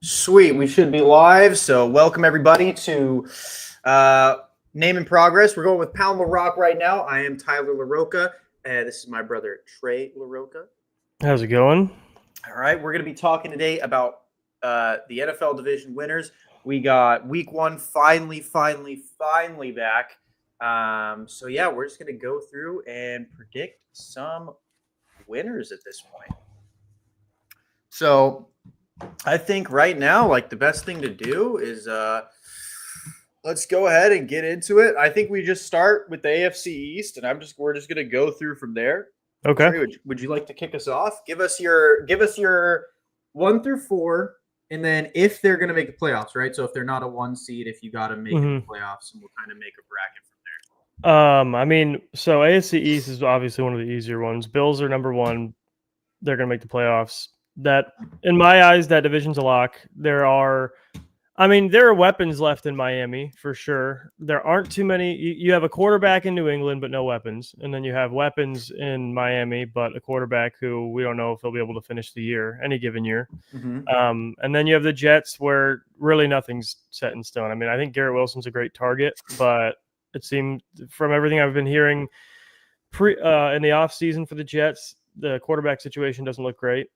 Sweet, we should be live. So, welcome everybody to Name in Progress. We're going with Pound LaRock right now. I am Tyler LaRocca. This is my brother Trey LaRocca. How's it going? All right, we're going to be talking today about the NFL division winners. We got Week 1 finally back. So yeah, we're just going to go through and predict some winners at this point. So I think right now, like the best thing to do is let's go ahead and get into it. I think we just start with the AFC East, and we're just gonna go through from there. Okay. Trey, would you like to kick us off? Give us your 1 through 4, and then if they're gonna make the playoffs, right? So if they're not a 1 seed, if you got to make it the playoffs, and we'll kind of make a bracket from there. So AFC East is obviously one of the easier ones. Bills are number 1. They're going to make the playoffs. That, in my eyes, that division's a lock. There are weapons left in Miami for sure. There aren't too many. You have a quarterback in New England, but no weapons. And then you have weapons in Miami, but a quarterback who we don't know if he'll be able to finish the year, any given year. Mm-hmm. And then you have the Jets where really nothing's set in stone. I mean, I think Garrett Wilson's a great target, but it seemed from everything I've been hearing in the offseason for the Jets, the quarterback situation doesn't look great.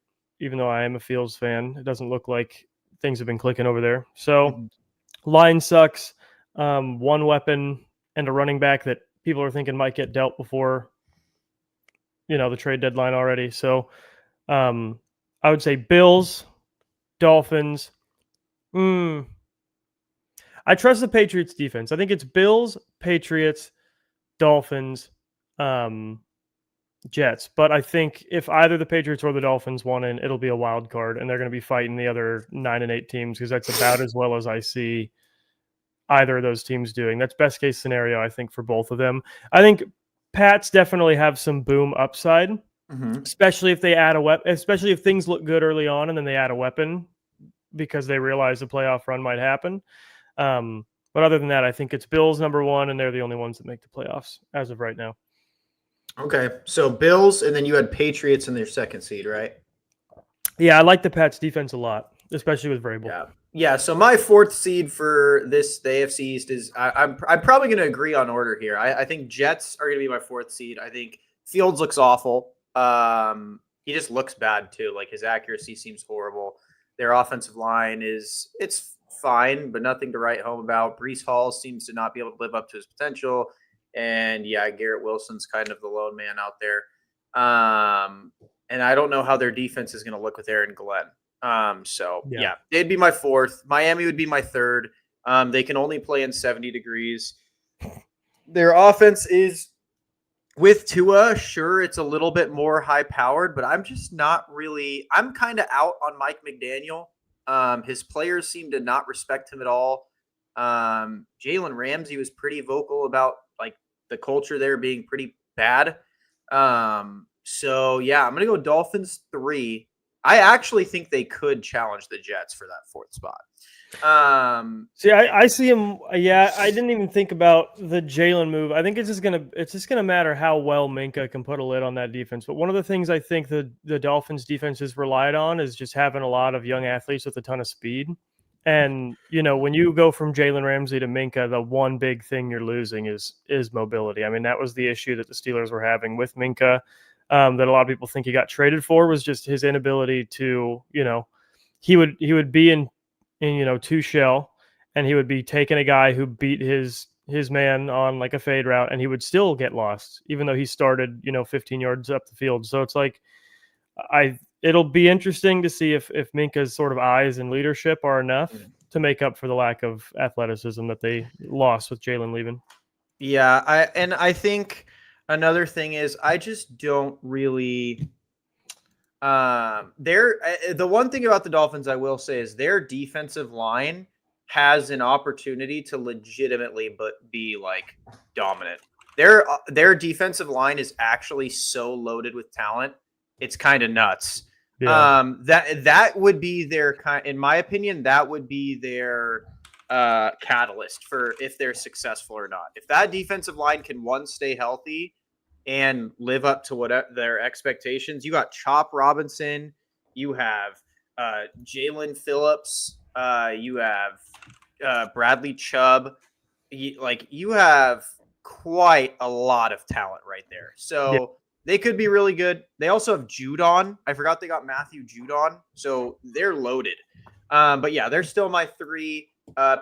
Even though I am a Fields fan, it doesn't look like things have been clicking over there. So line sucks. One weapon and a running back that people are thinking might get dealt before, the trade deadline already. So I would say Bills, Dolphins. I trust the Patriots defense. I think it's Bills, Patriots, Dolphins, Jets. But I think if either the Patriots or the Dolphins won in, it'll be a wild card, and they're going to be fighting the other 9 and 8 teams because that's about as well as I see either of those teams doing. That's best case scenario, I think, for both of them. I think Pats definitely have some boom upside, especially if they add a weapon, especially if things look good early on and then they add a weapon because they realize the playoff run might happen. But other than that, I think it's Bills number 1, and they're the only ones that make the playoffs as of right now. Okay, so Bills, and then you had Patriots in their 2nd seed, right? Yeah, I like the Pats defense a lot, especially with Vrabel. Yeah. So my 4th seed for the AFC East is I'm probably going to agree on order here. I think Jets are going to be my 4th seed. I think Fields looks awful. He just looks bad too. Like his accuracy seems horrible. Their offensive line it's fine, but nothing to write home about. Breece Hall seems to not be able to live up to his potential. And yeah, Garrett Wilson's kind of the lone man out there. And I don't know how their defense is going to look with Aaron Glenn. Yeah, they'd be my 4th. Miami would be my 3rd. They can only play in 70 degrees. Their offense is with Tua. Sure, it's a little bit more high powered, but I'm just not really. I'm kind of out on Mike McDaniel. His players seem to not respect him at all. Jalen Ramsey was pretty vocal about like the culture there being pretty bad. So yeah, I'm gonna go Dolphins 3. I actually think they could challenge the Jets for that 4th spot. I see him. Yeah, I didn't even think about the Jalen move. I think it's just gonna matter how well Minka can put a lid on that defense. But one of the things I think the Dolphins defense has relied on is just having a lot of young athletes with a ton of speed. And when you go from Jalen Ramsey to Minka, the one big thing you're losing is mobility. I mean, that was the issue that the Steelers were having with Minka. That a lot of people think he got traded for was just his inability to, he would be in 2 shell, and he would be taking a guy who beat his man on like a fade route, and he would still get lost, even though he started 15 yards up the field. So it's like it'll be interesting to see if Minka's sort of eyes and leadership are enough to make up for the lack of athleticism that they lost with Jalen leaving. Yeah, I think another thing is I just don't really. The one thing about the Dolphins I will say is their defensive line has an opportunity to legitimately be like dominant. Their defensive line is actually so loaded with talent, it's kind of nuts. Yeah. That would be their in my opinion, that would be their catalyst for if they're successful or not. If that defensive line can stay healthy and live up to what their expectations. You got Chop Robinson, you have Jalen Phillips, You have Bradley Chubb. You have quite a lot of talent right there. Yeah. So they could be really good. They also have Judon. I forgot they got Matthew Judon. So they're loaded. But yeah, they're still my 3.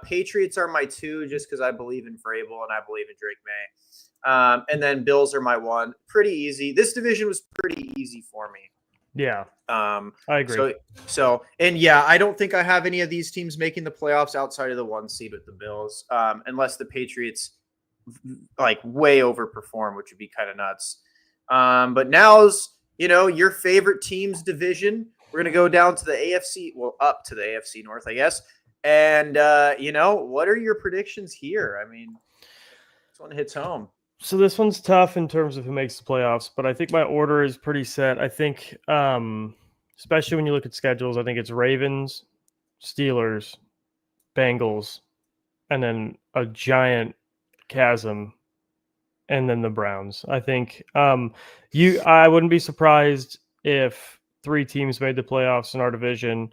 Patriots are my 2 just because I believe in Vrabel and I believe in Drake May. And then Bills are my 1. Pretty easy. This division was pretty easy for me. Yeah. I agree. And yeah, I don't think I have any of these teams making the playoffs outside of the 1 seed with the Bills, unless the Patriots like way overperform, which would be kind of nuts. But now's your favorite team's division. We're gonna go down to the AFC, up to the AFC North, I guess. And what are your predictions here? I mean, this one hits home. So this one's tough in terms of who makes the playoffs, but I think my order is pretty set. I think, especially when you look at schedules, I think it's Ravens, Steelers, Bengals, and then a giant chasm, and then the Browns. I think I wouldn't be surprised if 3 teams made the playoffs in our division.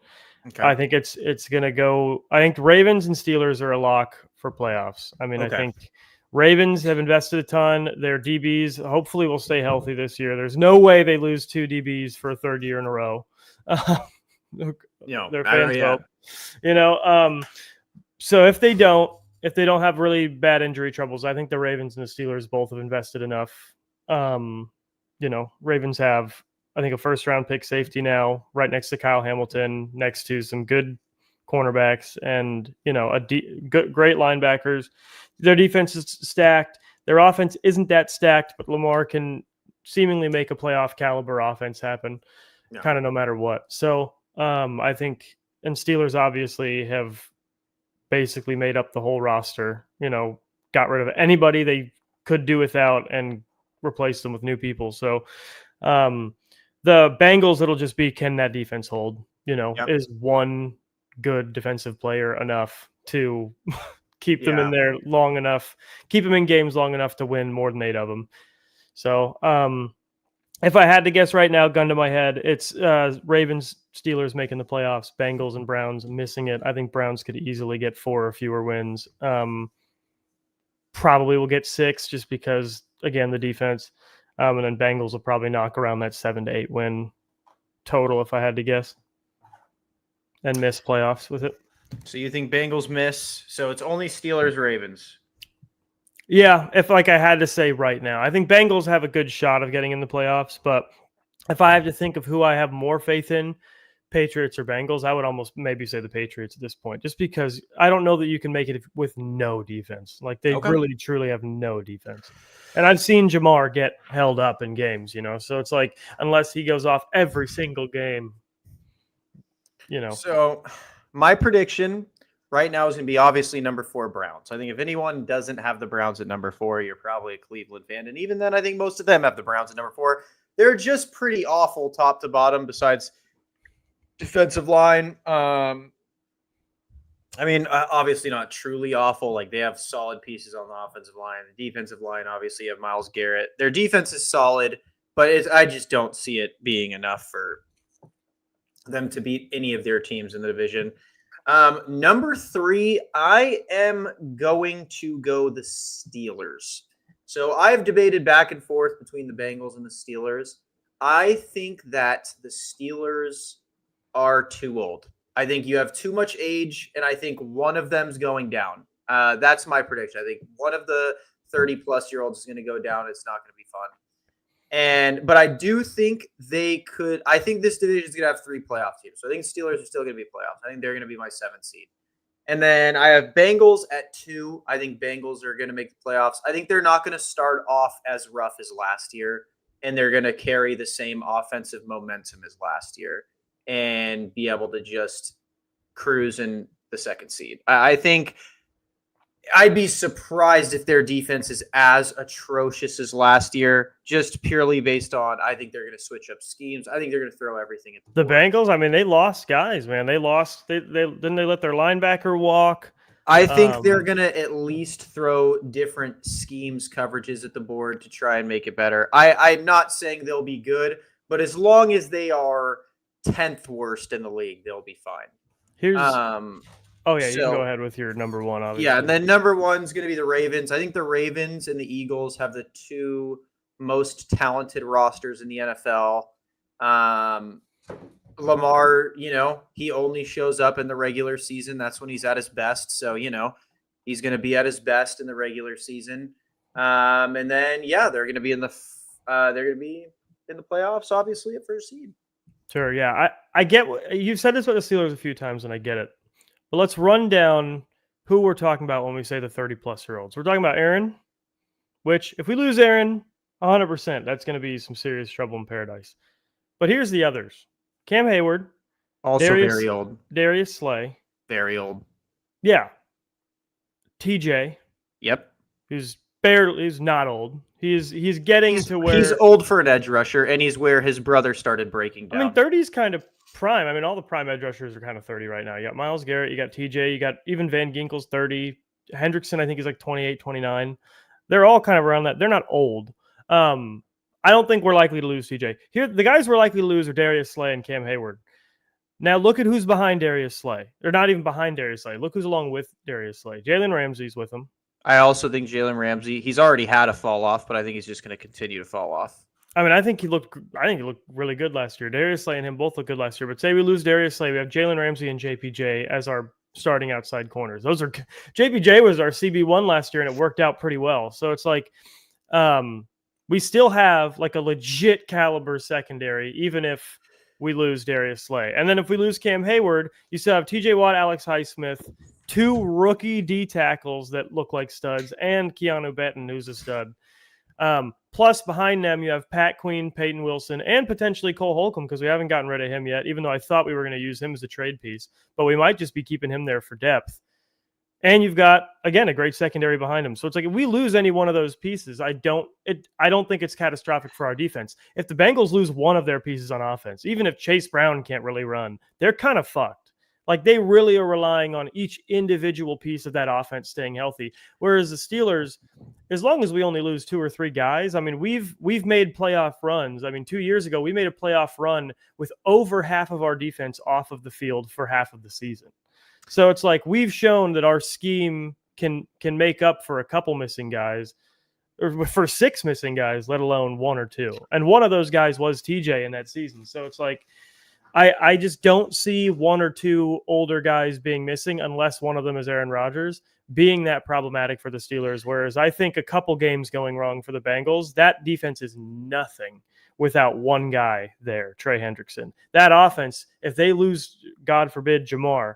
Okay. I think it's gonna go. I think Ravens and Steelers are a lock for playoffs. I mean, okay. I think Ravens have invested a ton. Their DBs hopefully will stay healthy this year. There's no way they lose 2 DBs for a 3rd year in a row. Their fans hope. So if they don't have really bad injury troubles, I think the Ravens and the Steelers both have invested enough. Ravens have, I think, a 1st-round pick safety now, right next to Kyle Hamilton, next to some good cornerbacks and great linebackers. Their defense is stacked. Their offense isn't that stacked, but Lamar can seemingly make a playoff caliber offense happen, kind of no matter what. So I think, and Steelers obviously have basically made up the whole roster. Got rid of anybody they could do without and replaced them with new people. So the Bengals, it'll just be, can that defense hold? Is one good defensive player enough to keep them in there long enough, keep them in games long enough to win more than 8 of them. So if I had to guess right now, gun to my head, it's Ravens, Steelers making the playoffs, Bengals and Browns missing it. I think Browns could easily get 4 or fewer wins. Probably will get 6 just because, again, the defense. And then Bengals will probably knock around that 7 to 8 win total, if I had to guess, and miss playoffs with it. So you think Bengals miss? So it's only Steelers, Ravens. Yeah, if I had to say right now, I think Bengals have a good shot of getting in the playoffs. But if I have to think of who I have more faith in, Patriots or Bengals, I would almost maybe say the Patriots at this point, just because I don't know that you can make it with no defense. Like they really, truly have no defense. And I've seen Jamar get held up in games, so it's like, unless he goes off every single game, So my prediction right now is going to be obviously number 4 Browns. I think if anyone doesn't have the Browns at number 4, you're probably a Cleveland fan. And even then, I think most of them have the Browns at number 4. They're just pretty awful top to bottom besides defensive line. Obviously not truly awful. Like they have solid pieces on the offensive line. The defensive line, obviously, you have Myles Garrett. Their defense is solid, but I just don't see it being enough for them to beat any of their teams in the division. Number 3, I am going to go the Steelers. So I've debated back and forth between the Bengals and the Steelers. I think that the Steelers are too old. I think you have too much age, and I think one of them's going down. That's my prediction. I think one of the 30-plus-year-olds is going to go down. It's not going to be fun. But I do think they could. I think this division is going to have 3 playoff teams. So I think Steelers are still going to be playoffs. I think they're going to be my 7th seed. And then I have Bengals at 2. I think Bengals are going to make the playoffs. I think they're not going to start off as rough as last year, and they're going to carry the same offensive momentum as last year and be able to just cruise in the 2nd seed. I think I'd be surprised if their defense is as atrocious as last year, just purely based on, I think they're going to switch up schemes. I think they're going to throw everything at the Bengals. I mean, they lost guys, man. They lost. Didn't they let their linebacker walk? I think they're going to at least throw different schemes, coverages at the board to try and make it better. I'm not saying they'll be good, but as long as they are 10th worst in the league, they'll be fine. Here's Um, oh yeah, you can go so ahead with your number one, yeah, obviously. and then number one's going to be the Ravens. I think the Ravens and the Eagles have the two most talented rosters in the NFL. Um, Lamar, he only shows up in the regular season. That's when he's at his best. So, he's going to be at his best in the regular season. And then, yeah, they're going to be in the playoffs, obviously, at first seed. Sure, yeah. I get you've said this about the Steelers a few times, and I get it. But let's run down who we're talking about when we say the 30-plus-year-olds. We're talking about Aaron, which if we lose Aaron, 100%, that's going to be some serious trouble in paradise. But here's the others: Cam Hayward, Also very old. Darius Slay, Very old. yeah, TJ. Yep. He's not old. He's getting to where he's old for an edge rusher, and he's where his brother started breaking down. I mean, 30 is kind of prime. I mean, all the prime edge rushers are kind of 30 right now. You got Myles Garrett, you got TJ, you got even Van Ginkel's 30. Hendrickson, I think, is like 28, 29. They're all kind of around that. They're not old. I don't think we're likely to lose TJ. Here, the guys we're likely to lose are Darius Slay and Cam Hayward. Now, look at who's behind Darius Slay. They're not even behind Darius Slay. Look who's along with Darius Slay. Jalen Ramsey's with him. I also think Jalen Ramsey, he's already had a fall off, but I think he's just going to continue to fall off. I mean, I think he looked really good last year. Darius Slay and him both looked good last year. But say we lose Darius Slay, we have Jalen Ramsey and JPJ as our starting outside corners. JPJ was our CB1 last year, and it worked out pretty well. So it's like we still have like a legit caliber secondary, even if we lose Darius Slay. And then if we lose Cam Hayward, you still have TJ Watt, Alex Highsmith, two rookie D tackles that look like studs, and Keanu Benton, who's a stud. Plus, behind them, you have Pat Queen, Peyton Wilson, and potentially Cole Holcomb, because we haven't gotten rid of him yet, even though I thought we were going to use him as a trade piece. But we might just be keeping him there for depth. And you've got, again, a great secondary behind him. So it's like if we lose any one of those pieces, I don't think it's catastrophic for our defense. If the Bengals lose one of their pieces on offense, even if Chase Brown can't really run, they're kind of fucked. Like they really are relying on each individual piece of that offense staying healthy. Whereas the Steelers, as long as we only lose two or three guys, I mean, we've made playoff runs. I mean, 2 years ago, we made a playoff run with over half of our defense off of the field for half of the season. So it's like we've shown that our scheme can make up for a couple missing guys, or for 6 missing guys, let alone 1 or 2. And one of those guys was TJ in that season. So it's like I just don't see 1 or 2 older guys being missing unless one of them is Aaron Rodgers being that problematic for the Steelers. Whereas I think a couple games going wrong for the Bengals, that defense is nothing without one guy there, Trey Hendrickson. That offense, if they lose, God forbid, Jamar,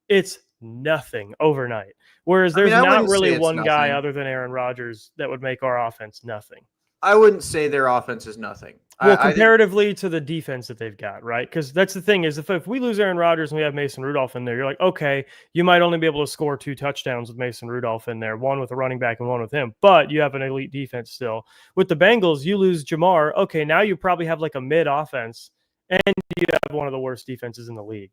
it's nothing overnight. Whereas there's not really one guy other than Aaron Rodgers that would make our offense nothing. I wouldn't say their offense is nothing. Well, comparatively to the defense that they've got, right? Because that's the thing is if we lose Aaron Rodgers and we have Mason Rudolph in there, you're like, okay, you might only be able to score 2 touchdowns with Mason Rudolph in there, one with a running back and one with him, but you have an elite defense still. With the Bengals, you lose Jamar. Okay, now you probably have like a mid offense, and you have one of the worst defenses in the league.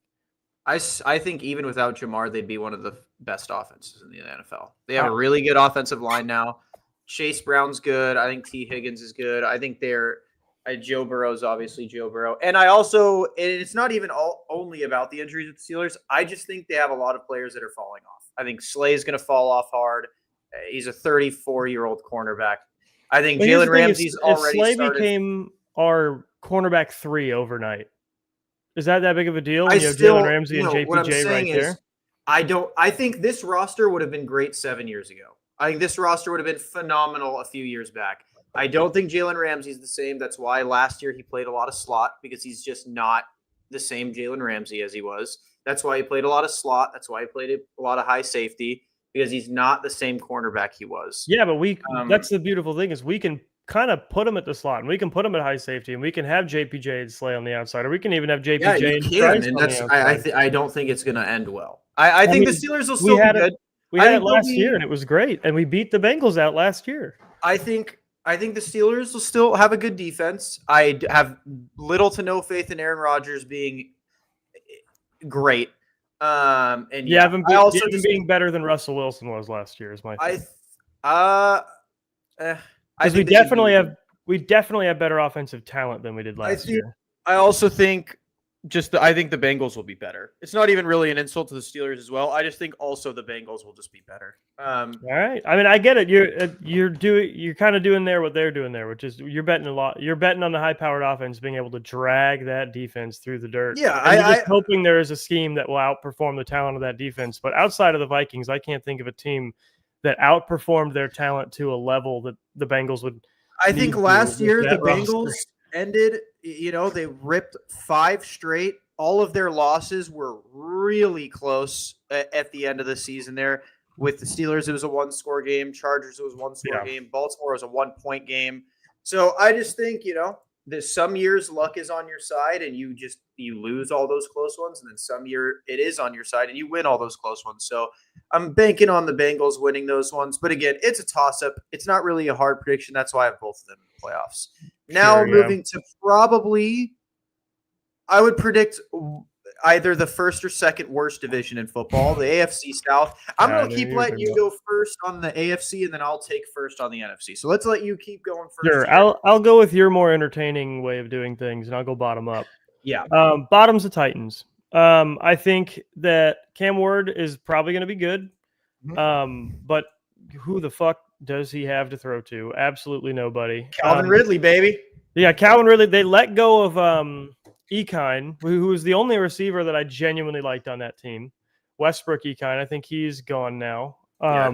I think even without Jamar, they'd be one of the best offenses in the NFL. They have a really good offensive line now. Chase Brown's good. I think T. Higgins is good. I think Joe Burrow's obviously Joe Burrow. And it's not even only about the injuries with the Steelers. I just think they have a lot of players that are falling off. I think Slay's going to fall off hard. He's a 34-year-old cornerback. I think Jalen Ramsey's already Slay started. Became our cornerback 3 overnight. Is that big of a deal when you have Jalen Ramsey and JPJ right there? I think this roster would have been great 7 years ago. I think this roster would have been phenomenal a few years back. I don't think Jalen Ramsey's the same. That's why last year he played a lot of slot, because he's just not the same Jalen Ramsey as he was. That's why he played a lot of slot. That's why he played a lot of high safety, because he's not the same cornerback he was. Yeah, but that's the beautiful thing is we can kind of put him at the slot, and we can put him at high safety, and we can have JPJ and Slay on the outside, or we can even have JPJ and Price on the outside. I don't think it's going to end well. I think the Steelers will still be good. We had it last year, and it was great, and we beat the Bengals out last year. I think the Steelers will still have a good defense. I have little to no faith in Aaron Rodgers being great. And being better than Russell Wilson was last year is my thing. Because we definitely have better offensive talent than we did last year. I also think I think the Bengals will be better. It's not even really an insult to the Steelers as well. I just think also the Bengals will just be better. All right. I mean, I get it. You're kind of doing there what they're doing there, which is you're betting a lot. You're betting on the high-powered offense being able to drag that defense through the dirt. Yeah, and you're just hoping there is a scheme that will outperform the talent of that defense. But outside of the Vikings, I can't think of a team that outperformed their talent to a level that the Bengals would. I think last year the Bengals ended. They ripped 5 straight. All of their losses were really close at the end of the season there. With the Steelers, it was a 1-score game. Chargers, it was a 1-score game. Baltimore was a 1-point game. So I just think, there's some years luck is on your side and you lose all those close ones. And then some year it is on your side and you win all those close ones. So I'm banking on the Bengals winning those ones. But again, it's a toss-up. It's not really a hard prediction. That's why I have both of them in the playoffs. Now moving to probably, I would predict either the first or second worst division in football, the AFC South. I'm going to keep letting you go first on the AFC, and then I'll take first on the NFC. So let's let you keep going first. Sure, I'll go with your more entertaining way of doing things, and I'll go bottom up. Yeah. Bottom's the Titans. I think that Cam Ward is probably going to be good, but who the fuck does he have to throw to? Absolutely nobody. Calvin Ridley, baby. Yeah, Calvin Ridley. They let go of Ekine, who was the only receiver that I genuinely liked on that team. Westbrook Ekine, I think he's gone now. I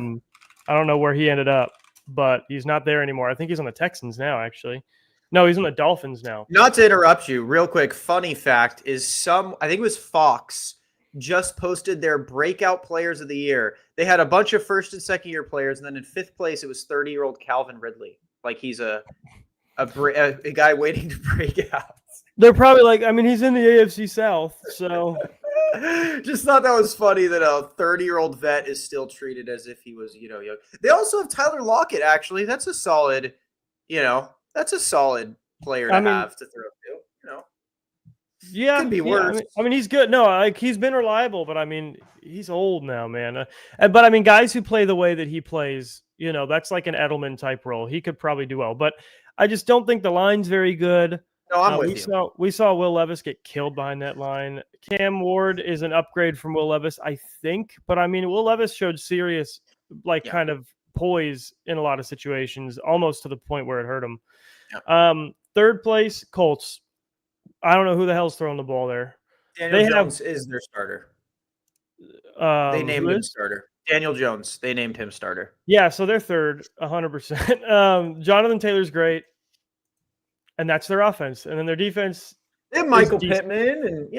don't know where he ended up, but he's not there anymore. I think he's on the Texans now, actually. No, he's on the Dolphins now. Not to interrupt you, real quick, funny fact is I think it was Fox just posted their breakout players of the year. They had a bunch of first and second year players, and then in 5th place, it was 30-year-old Calvin Ridley. Like he's a guy waiting to break out. They're probably like, I mean, he's in the AFC South, so. Just thought that was funny that a 30-year-old vet is still treated as if he was, young. They also have Tyler Lockett, actually. That's a solid, that's a solid player to have to throw to, Yeah. Could be worse. I mean, he's good. No, like he's been reliable, but I mean, he's old now, man. But I mean, guys who play the way that he plays, that's like an Edelman type role. He could probably do well, but I just don't think the line's very good. No, I'm with you. We saw Will Levis get killed behind that line. Cam Ward is an upgrade from Will Levis, I think. But, I mean, Will Levis showed serious, kind of poise in a lot of situations, almost to the point where it hurt him. Yeah. 3rd place, Colts. I don't know who the hell's throwing the ball there. Daniel Jones is their starter. They named him starter. Daniel Jones. They named him starter. Yeah, so they're 3rd, 100%. Jonathan Taylor's great. And that's their offense. And then their defense. They have Michael Pittman and,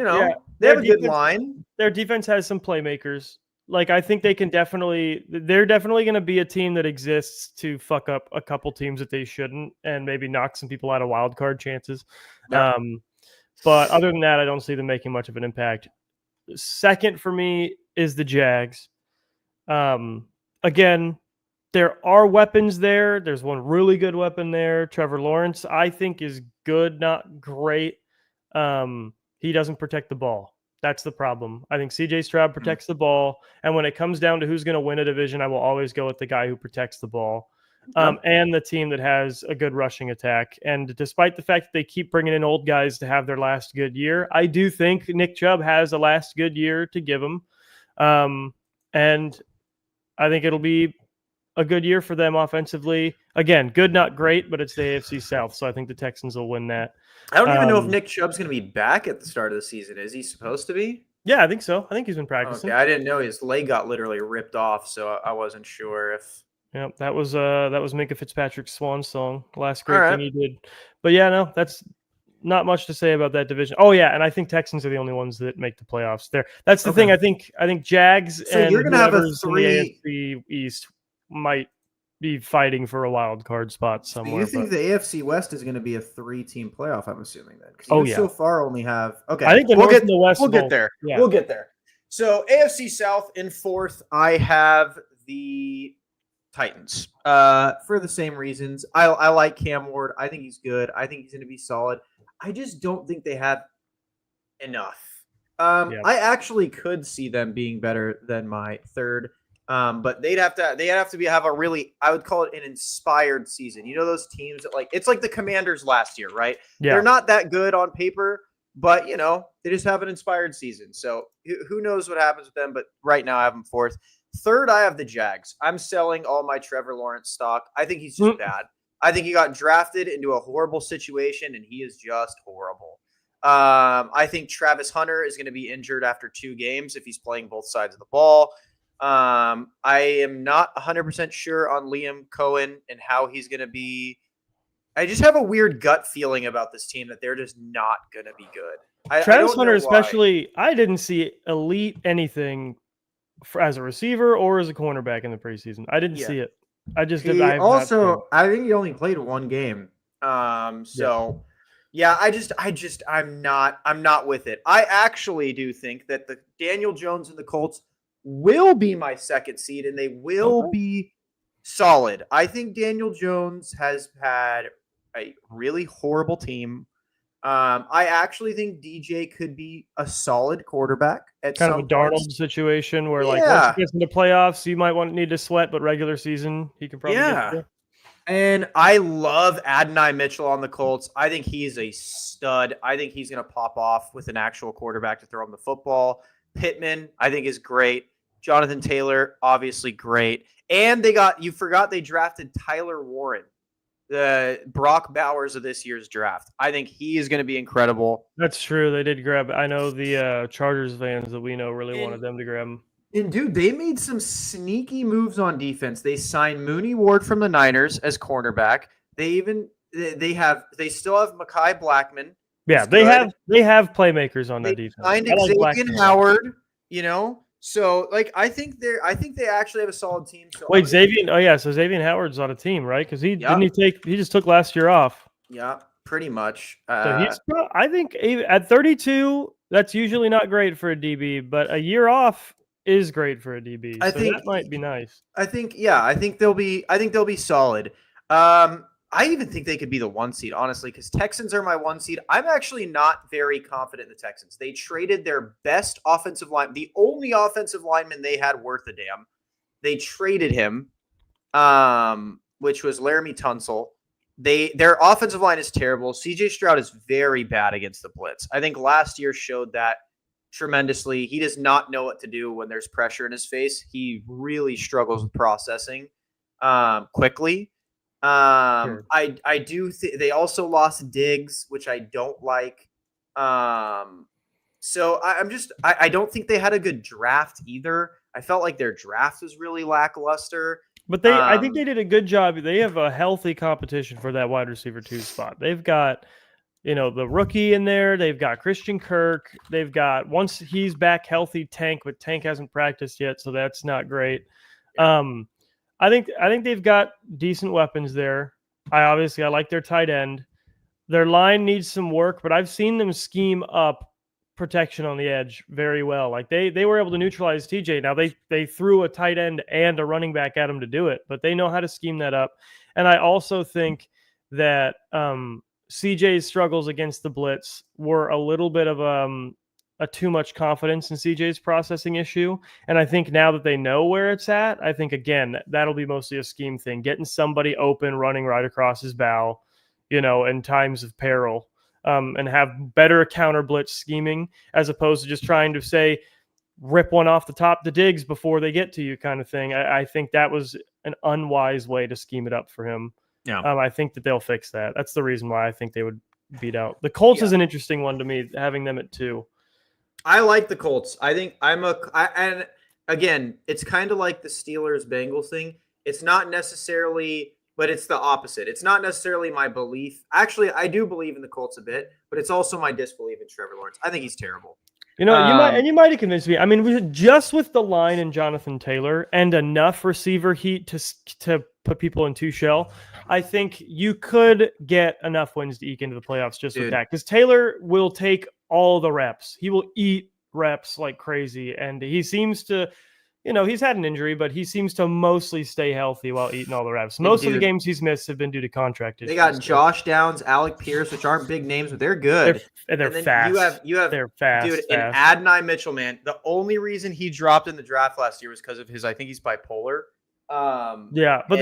they have a good line. Their defense has some playmakers. Like, I think they're definitely going to be a team that exists to fuck up a couple teams that they shouldn't and maybe knock some people out of wild card chances. Yeah. But other than that, I don't see them making much of an impact. Second for me is the Jags. Again, there are weapons there. There's one really good weapon there. Trevor Lawrence, I think, is good, not great. He doesn't protect the ball. That's the problem. I think CJ Stroud protects the ball. And when it comes down to who's going to win a division, I will always go with the guy who protects the ball and the team that has a good rushing attack. And despite the fact that they keep bringing in old guys to have their last good year, I do think Nick Chubb has a last good year to give him. And I think it'll be a good year for them offensively. Again, good, not great, but it's the AFC South, so I think the Texans will win that. I don't even know if Nick Chubb's going to be back at the start of the season. Is he supposed to be? Yeah, I think so. I think he's been practicing. Okay, I didn't know his leg got literally ripped off, so I wasn't sure if. Yeah, that was Minkah Fitzpatrick's swan song. Last great thing he did. But yeah, no, that's not much to say about that division. Oh yeah, and I think Texans are the only ones that make the playoffs. That's the thing. I think Jags and you're gonna have a 3 in the AFC East might be fighting for a wild card spot somewhere. You think the AFC West is going to be a 3-team playoff? I'm assuming then. So far only have. Okay, I think the North and the West. We'll get there. Yeah. We'll get there. So AFC South in 4th, I have the Titans. For the same reasons, I like Cam Ward. I think he's good. I think he's going to be solid. I just don't think they have enough. I actually could see them being better than my 3rd. But they'd have to have a really, I would call it an inspired season. Those teams that it's like the Commanders last year, right? Yeah. They're not that good on paper, but they just have an inspired season. So who knows what happens with them? But right now I have them fourth. Third, I have the Jags. I'm selling all my Trevor Lawrence stock. I think he's just bad. I think he got drafted into a horrible situation, and he is just horrible. I think Travis Hunter is going to be injured after 2 games if he's playing both sides of the ball. I am not 100% sure on Liam Cohen and how he's going to be. I just have a weird gut feeling about this team that they're just not going to be good. Travis Hunter especially, I didn't see elite anything as a receiver or as a cornerback in the preseason. I didn't see it. I just did. I think he only played 1 game. I'm not with it. I actually do think that the Daniel Jones and the Colts will be my second seed, and they will be solid. I think Daniel Jones has had a really horrible team. I actually think DJ could be a solid quarterback at kind of a Darnold situation where, like, once he gets into playoffs, you might need to sweat, but regular season, he can probably get through. And I love Adonai Mitchell on the Colts. I think he's a stud. I think he's going to pop off with an actual quarterback to throw him the football. Pittman, I think, is great. Jonathan Taylor, obviously great. And you forgot they drafted Tyler Warren, the Brock Bowers of this year's draft. I think he is going to be incredible. That's true. They did grab. I know the Chargers fans that we know really wanted them to grab him. And dude, they made some sneaky moves on defense. They signed Mooney Ward from the Niners as cornerback. They still have Mekhi Blackman. Yeah, they have playmakers on that defense. Signed Xavier Howard. So I think they actually have a solid team. So wait, Xavier? Oh yeah, so Xavier Howard's on a team, right? Because he just took last year off. Yeah, pretty much. So I think at 32, that's usually not great for a DB, but a year off is great for a DB. I think that might be nice. I think they'll be solid. I even think they could be the 1 seed, honestly, because Texans are my 1 seed. I'm actually not very confident in the Texans. They traded their best offensive line, the only offensive lineman they had worth a damn. They traded him, which was Laramie Tunsil. Their offensive line is terrible. CJ Stroud is very bad against the blitz. I think last year showed that tremendously. He does not know what to do when there's pressure in his face. He really struggles with processing quickly. Sure. I do think they also lost Diggs, which I don't like. So I don't think they had a good draft either. I felt like their draft was really lackluster. But I think they did a good job. They have a healthy competition for that wide receiver 2 spot. They've got, the rookie in there. They've got Christian Kirk. They've got, once he's back healthy, Tank, but Tank hasn't practiced yet, so that's not great. I think they've got decent weapons there. I like their tight end. Their line needs some work, but I've seen them scheme up protection on the edge very well. Like they were able to neutralize TJ. Now they threw a tight end and a running back at him to do it, but they know how to scheme that up. And I also think that CJ's struggles against the blitz were a little bit of a too much confidence in CJ's processing issue. And I think now that they know where it's at, I think, again, that'll be mostly a scheme thing, getting somebody open, running right across his bow, in times of peril, and have better counter blitz scheming as opposed to just trying to say, rip one off the top to Diggs before they get to you kind of thing. I think that was an unwise way to scheme it up for him. Yeah. I think that they'll fix that. That's the reason why I think they would beat out. The Colts is an interesting one to me, having them at 2. I like the Colts. I think and again, it's kind of like the Steelers-Bengals thing. It's not necessarily, but it's the opposite. It's not necessarily my belief. Actually, I do believe in the Colts a bit, but it's also my disbelief in Trevor Lawrence. I think he's terrible. You might have convinced me. I mean, just with the line and Jonathan Taylor and enough receiver heat to put people in 2 shell, I think you could get enough wins to eke into the playoffs just with that. Because Taylor will take all the reps. He will eat reps like crazy. And he seems to, he's had an injury, but he seems to mostly stay healthy while eating all the reps. Most of the games he's missed have been due to contract issues. They got Josh Downs, Alec Pierce, which aren't big names, but they're good. They're fast. They're fast. Dude, and Adonai Mitchell, man. The only reason he dropped in the draft last year was because of I think he's bipolar. But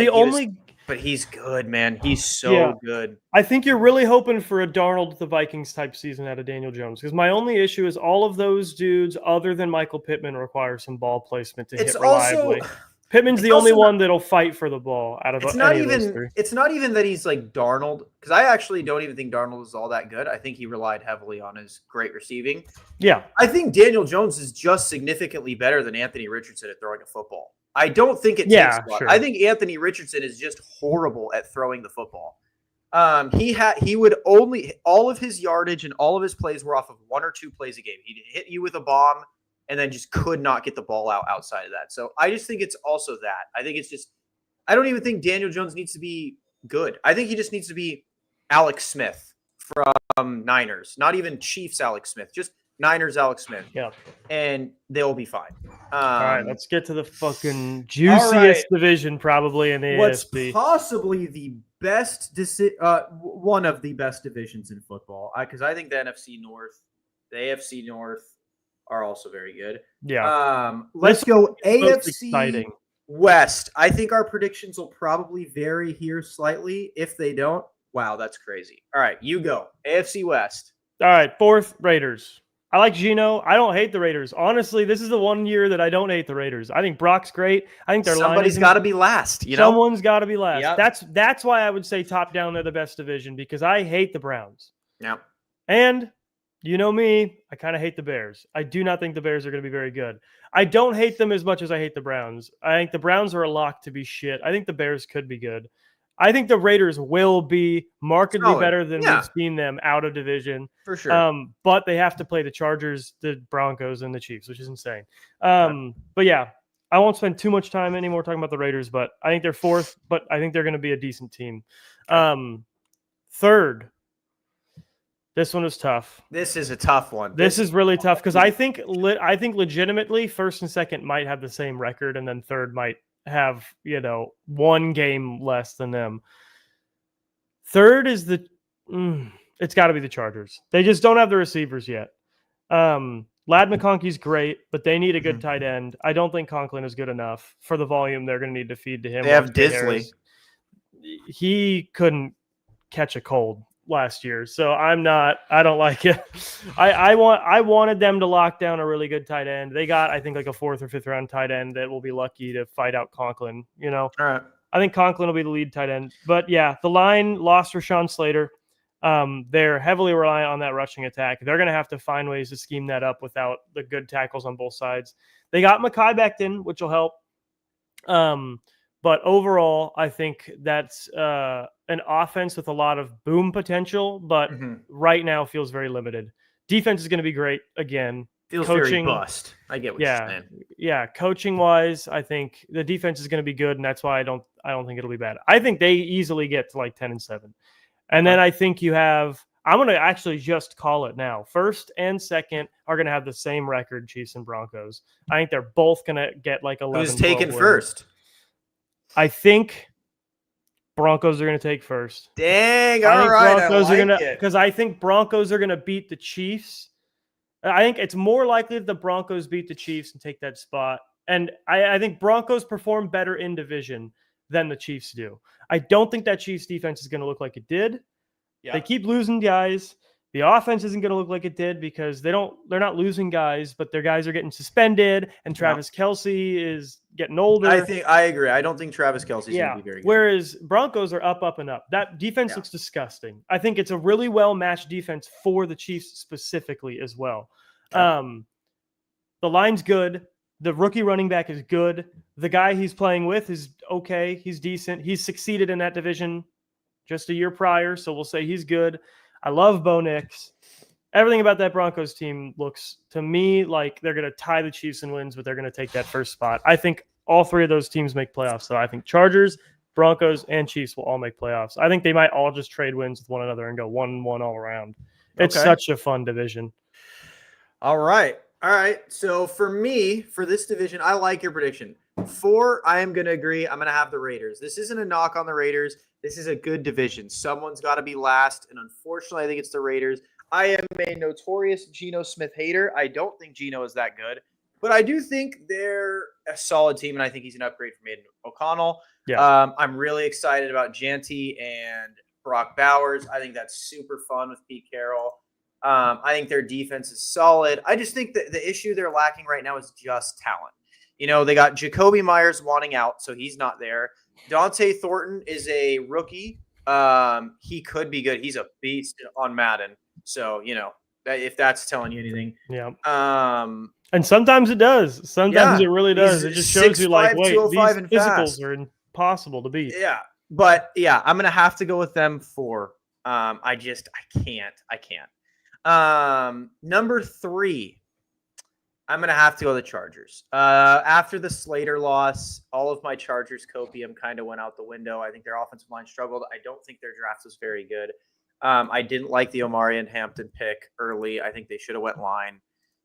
But he's good, man. He's so Yeah. good. I think you're really hoping for a Darnold the Vikings type season out of Daniel Jones, because my only issue is all of those dudes, other than Michael Pittman, require some ball placement to It's hit reliably. also Pittman's it's the only also not- one that'll fight for the ball out of it's not any of those even three. it's not even that he's like Darnold, because I actually don't even think Darnold is all that good. I think he relied heavily on his great receiving. Yeah. I think Daniel Jones is just significantly better than Anthony Richardson at throwing a football. I don't think it takes a lot. Sure. I think Anthony Richardson is just horrible at throwing the football. He would only all of his yardage and all of his plays were off of 1 or 2 plays a game. He'd hit you with a bomb and then just could not get the ball out outside of that. So I just think it's also that. I think it's just I don't even think Daniel Jones needs to be good. I think he just needs to be Alex Smith from Niners, not even Chiefs Alex Smith, just Niners Alex Smith. Yeah. And they'll be fine. All right, let's get to the fucking juiciest division probably in the What's AFC. possibly the best one of the best divisions in football. Because I think the NFC North, the AFC North are also very good. Yeah. Let's go Most AFC exciting. West. I think our predictions will probably vary here slightly. If they don't, wow, that's crazy. All right, you go. AFC West. All right, 4th, Raiders. I like Geno. I don't hate the Raiders. Honestly, this is the one year that I don't hate the Raiders. I think Brock's great. I think their Somebody's got to be last. You know, someone's got to be last. Yep. That's why I would say top down they're the best division, because I hate the Browns. Yeah. And you know me, I kind of hate the Bears. I do not think the Bears are going to be very good. I don't hate them as much as I hate the Browns. I think the Browns are a lock to be shit. I think the Bears could be good. I think the Raiders will be markedly better than we've seen them out of division. For sure. But they have to play the Chargers, the Broncos, and the Chiefs, which is insane. But yeah, I won't spend too much time anymore talking about the Raiders, but I think they're 4th, but I think they're going to be a decent team. 3rd. This one is tough. This is a tough one. This is really tough because I think legitimately 1st and 2nd might have the same record, and then 3rd might have 1 game less than them. 3rd is it's got to be the Chargers. They just don't have the receivers yet. Lad McConkey's great, but they need a good tight end. I don't think Conklin is good enough for the volume they're going to need to feed to him. They have Disley. He couldn't catch a cold last year, so I don't like it. I wanted them to lock down a really good tight end. They got, I think, like a 4th or 5th round tight end that will be lucky to fight out Conklin. All right. I think Conklin will be the lead tight end. But yeah, the line lost Rashawn Slater. They're heavily reliant on that rushing attack. They're going to have to find ways to scheme that up without the good tackles on both sides. They got Mekhi Becton, which will help. But overall, I think that's an offense with a lot of boom potential, but right now feels very limited. Defense is going to be great again. Feels very bust. I get what you're saying. Yeah, coaching wise, I think the defense is going to be good, and that's why I don't think it'll be bad. I think they easily get to like 10-7. And then I think you have, I'm going to actually just call it now. 1st and 2nd are going to have the same record, Chiefs and Broncos. I think they're both going to get like 11. Who's taking first? I think Broncos are going to take first. Dang, all right. Broncos are going to, because I think Broncos are going to beat the Chiefs. I think it's more likely that the Broncos beat the Chiefs and take that spot. And I think Broncos perform better in division than the Chiefs do. I don't think that Chiefs defense is going to look like it did. Yeah. They keep losing guys. The offense isn't going to look like it did because they're not losing guys, but their guys are getting suspended, and Travis Kelce is getting older. I agree. I don't think Travis Kelce's going to be very good. Whereas Broncos are up, and up. That defense looks disgusting. I think it's a really well-matched defense for the Chiefs specifically as well. The line's good. The rookie running back is good. The guy he's playing with is okay. He's decent. He's succeeded in that division just a year prior, so we'll say he's good. I love Bo Nix. Everything about that Broncos team looks to me like they're going to tie the Chiefs in wins, but they're going to take that first spot. I think all 3 of those teams make playoffs. So I think Chargers, Broncos, and Chiefs will all make playoffs. I think they might all just trade wins with one another and go 1-1 all around. It's such a fun division. All right. So for me, for this division, I like your prediction. 4, I am going to agree. I'm going to have the Raiders. This isn't a knock on the Raiders. This is a good division. Someone's got to be last, and unfortunately, I think it's the Raiders. I am a notorious Geno Smith hater. I don't think Geno is that good. But I do think they're a solid team, and I think he's an upgrade from Aiden O'Connell. Yeah. I'm really excited about Janty and Brock Bowers. I think that's super fun with Pete Carroll. I think their defense is solid. I just think that the issue they're lacking right now is just talent. They got Jacoby Myers wanting out, so he's not there. Dante Thornton is a rookie. He could be good. He's a beast on Madden. So, if that's telling you anything. Yeah. And sometimes it does. Sometimes it really does. It just shows you like, wait, these physicals are impossible to beat. Yeah. But yeah, I'm going to have to go with them for, I can't. Number 3, I'm going to have to go the Chargers. After the Slater loss, all of my Chargers copium kind of went out the window. I think their offensive line struggled. I don't think their draft was very good. I didn't like the Omari and Hampton pick early. I think they should have went line.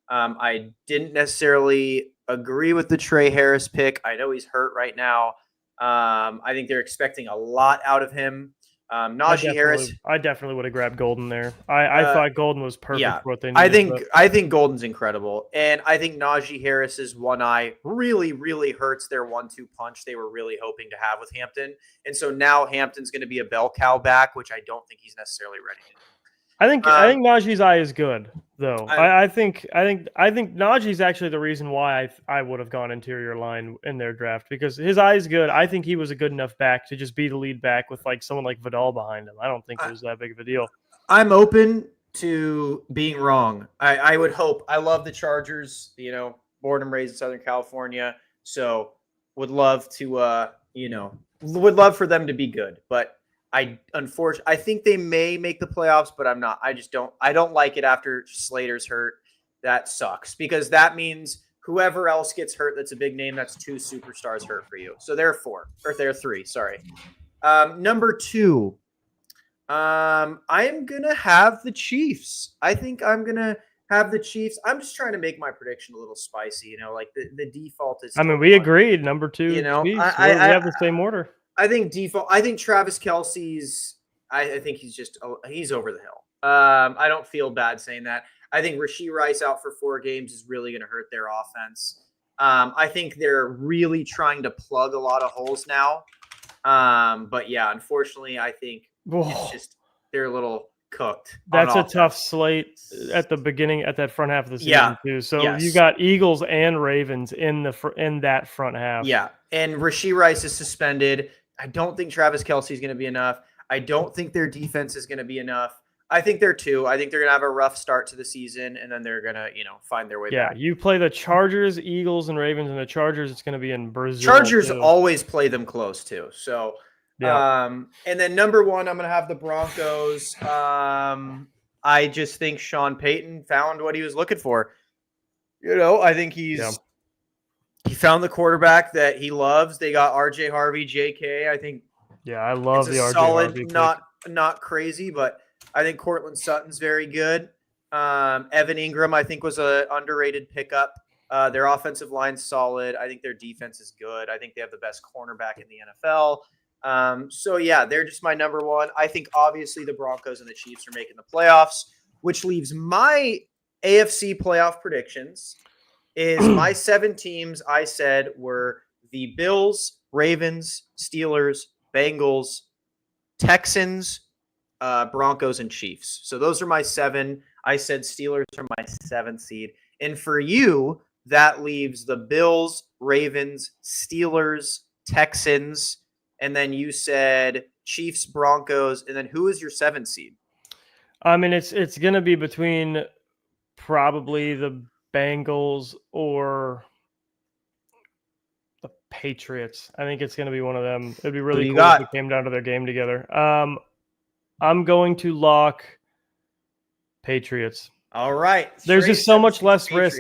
I didn't necessarily agree with the Trey Harris pick. I know he's hurt right now. I think they're expecting a lot out of him. Najee Harris. I definitely would have grabbed Golden there. I thought Golden was perfect for what they needed. I think Golden's incredible. And I think Najee Harris's one eye really, really hurts their 1-2 punch they were really hoping to have with Hampton. And so now Hampton's going to be a bell cow back, which I don't think he's necessarily ready to do. I think Najee's eye is good, though. I think Najee's actually the reason why I would have gone interior line in their draft, because his eye is good. I think he was a good enough back to just be the lead back with like someone like Vidal behind him. I don't think it was that big of a deal. I'm open to being wrong. I would hope. I love the Chargers. Born and raised in Southern California, so would love to. Would love for them to be good, but. I think they may make the playoffs, but I'm not. I don't like it after Slater's hurt. That sucks, because that means whoever else gets hurt that's a big name, that's 2 superstars hurt for you. So they're 3, sorry. Number 2, I am going to have the Chiefs. I think I'm going to have the Chiefs. I'm just trying to make my prediction a little spicy, like the default is. We agreed. Number 2, Chiefs. We have the same order. I think Travis Kelce's. I think he's over the hill. I don't feel bad saying that. I think Rashee Rice out for 4 games is really going to hurt their offense. I think they're really trying to plug a lot of holes now. But yeah, unfortunately, I think it's just they're a little cooked. That's a tough slate at the beginning, at that front half of the season too. So you got Eagles and Ravens in that front half. Yeah, and Rashee Rice is suspended. I don't think Travis Kelce is going to be enough. I don't think their defense is going to be enough. I think they're 2. I think they're going to have a rough start to the season, and then they're going to, find their way back. Yeah, you play the Chargers, Eagles, and Ravens, and the Chargers, it's going to be in Brazil. Chargers always play them close, too. So, and then number 1, I'm going to have the Broncos. I just think Sean Payton found what he was looking for. I think he found the quarterback that he loves. They got RJ Harvey, JK. I think. Yeah, I love the RJ solid, Harvey. Not crazy, but I think Cortland Sutton's very good. Evan Ingram, I think, was an underrated pickup. Their offensive line's solid. I think their defense is good. I think they have the best cornerback in the NFL. So yeah, they're just my number 1. I think obviously the Broncos and the Chiefs are making the playoffs, which leaves my AFC playoff predictions. Is my 7 teams I said were the Bills, Ravens, Steelers, Bengals, Texans, Broncos, and Chiefs. So those are my 7. I said Steelers are my 7th seed. And for you, that leaves the Bills, Ravens, Steelers, Texans, and then you said Chiefs, Broncos, and then who is your 7th seed? It's going to be between probably the Bengals or the Patriots. I think it's going to be one of them. It'd be really cool if it came down to their game together. I'm going to lock Patriots. All right. There's just so much less risk.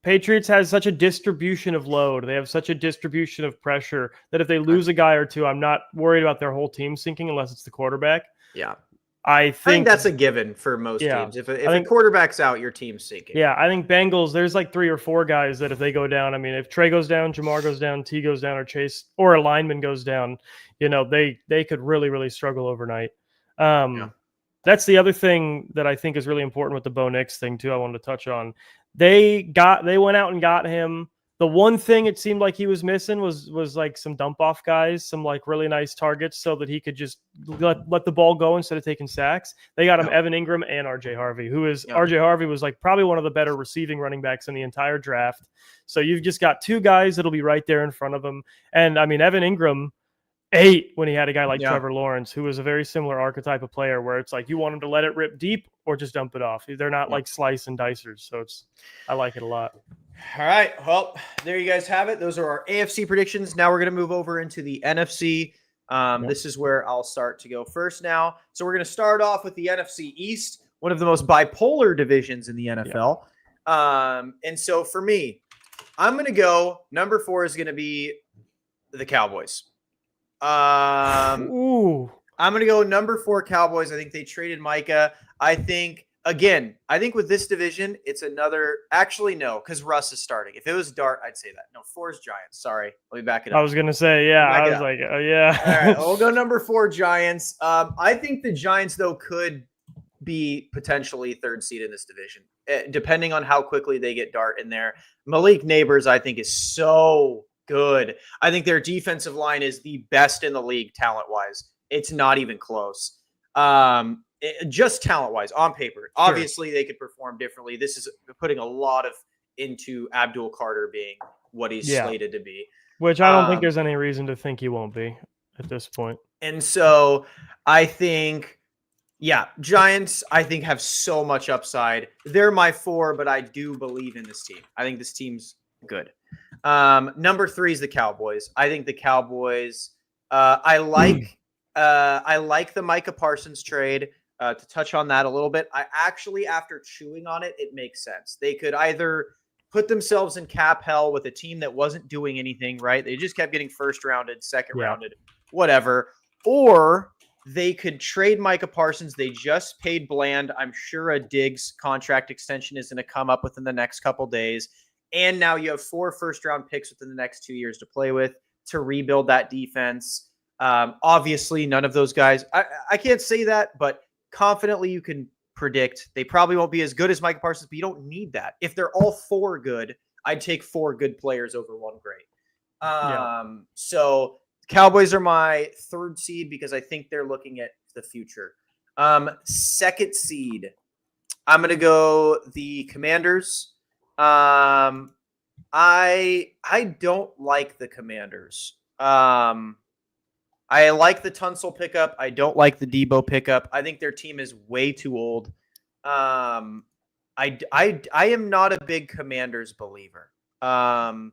Patriots has such a distribution of load. They have such a distribution of pressure that if they lose a guy or 2, I'm not worried about their whole team sinking unless it's the quarterback. Yeah. I think that's a given for most teams. If a quarterback's out, your team's sinking. Yeah, I think Bengals, there's like 3 or 4 guys that if they go down, if Trey goes down, Jamar goes down, T goes down, or Chase or a lineman goes down, they could really, really struggle overnight. That's the other thing that I think is really important with the Bo Nix thing too. I wanted to touch on. They went out and got him. The one thing it seemed like he was missing was like some dump off guys, some like really nice targets so that he could just let the ball go instead of taking sacks. They got him Evan Ingram and RJ Harvey, who is RJ Harvey was like probably one of the better receiving running backs in the entire draft. So you've just got two guys that'll be right there in front of him. And I mean, Evan Ingram ate when he had a guy like Trevor Lawrence, who was a very similar archetype of player where it's like you want him to let it rip deep or just dump it off. They're not like slice and dicers. So I like it a lot. All right. Well, there you guys have it. Those are our AFC predictions. Now we're going to move over into the NFC. This is where I'll start to go first now. So we're going to start off with the NFC East, one of the most bipolar divisions in the NFL. And so for me, I'm going to go number 4 is going to be the Cowboys. I'm going to go number 4 Cowboys. I think they traded Micah. I think with this division, it's another. Actually, no, because Russ is starting. If it was Dart, I'd say that. No, 4 is Giants. Sorry. Let me back it up. I was going to say, I was like, oh, yeah. All right. We'll go number 4 Giants. I think the Giants, though, could be potentially 3rd seed in this division, depending on how quickly they get Dart in there. Malik Neighbors, I think, is so good. I think their defensive line is the best in the league talent-wise. It's not even close. Just talent-wise, on paper. Obviously, they could perform differently. This is putting a lot of into Abdul Carter being what he's slated to be. Which I don't think there's any reason to think he won't be at this point. And so I think, Giants, I think, have so much upside. They're my 4, but I do believe in this team. I think this team's good. Number 3 is the Cowboys. I think the Cowboys, I like the Micah Parsons trade. To touch on that a little bit, I actually, after chewing on it, it makes sense. They could either put themselves in cap hell with a team that wasn't doing anything, right? They just kept getting first rounded, second rounded, whatever. Or they could trade Micah Parsons. They just paid Bland. I'm sure a Diggs contract extension is going to come up within the next couple days. And now you have 4 first-round picks within the next 2 years to play with to rebuild that defense. Obviously, none of those guys, I can't say that, but confidently you can predict they probably won't be as good as Micah Parsons, but you don't need that. If they're all 4 good, I'd take 4 good players over 1 great. So Cowboys are my 3rd seed because I think they're looking at the future. 2nd seed, I'm going to go the Commanders. I don't like the Commanders. I like the Tunsil pickup. I don't like the Debo pickup. I think their team is way too old. I am not a big Commanders believer. I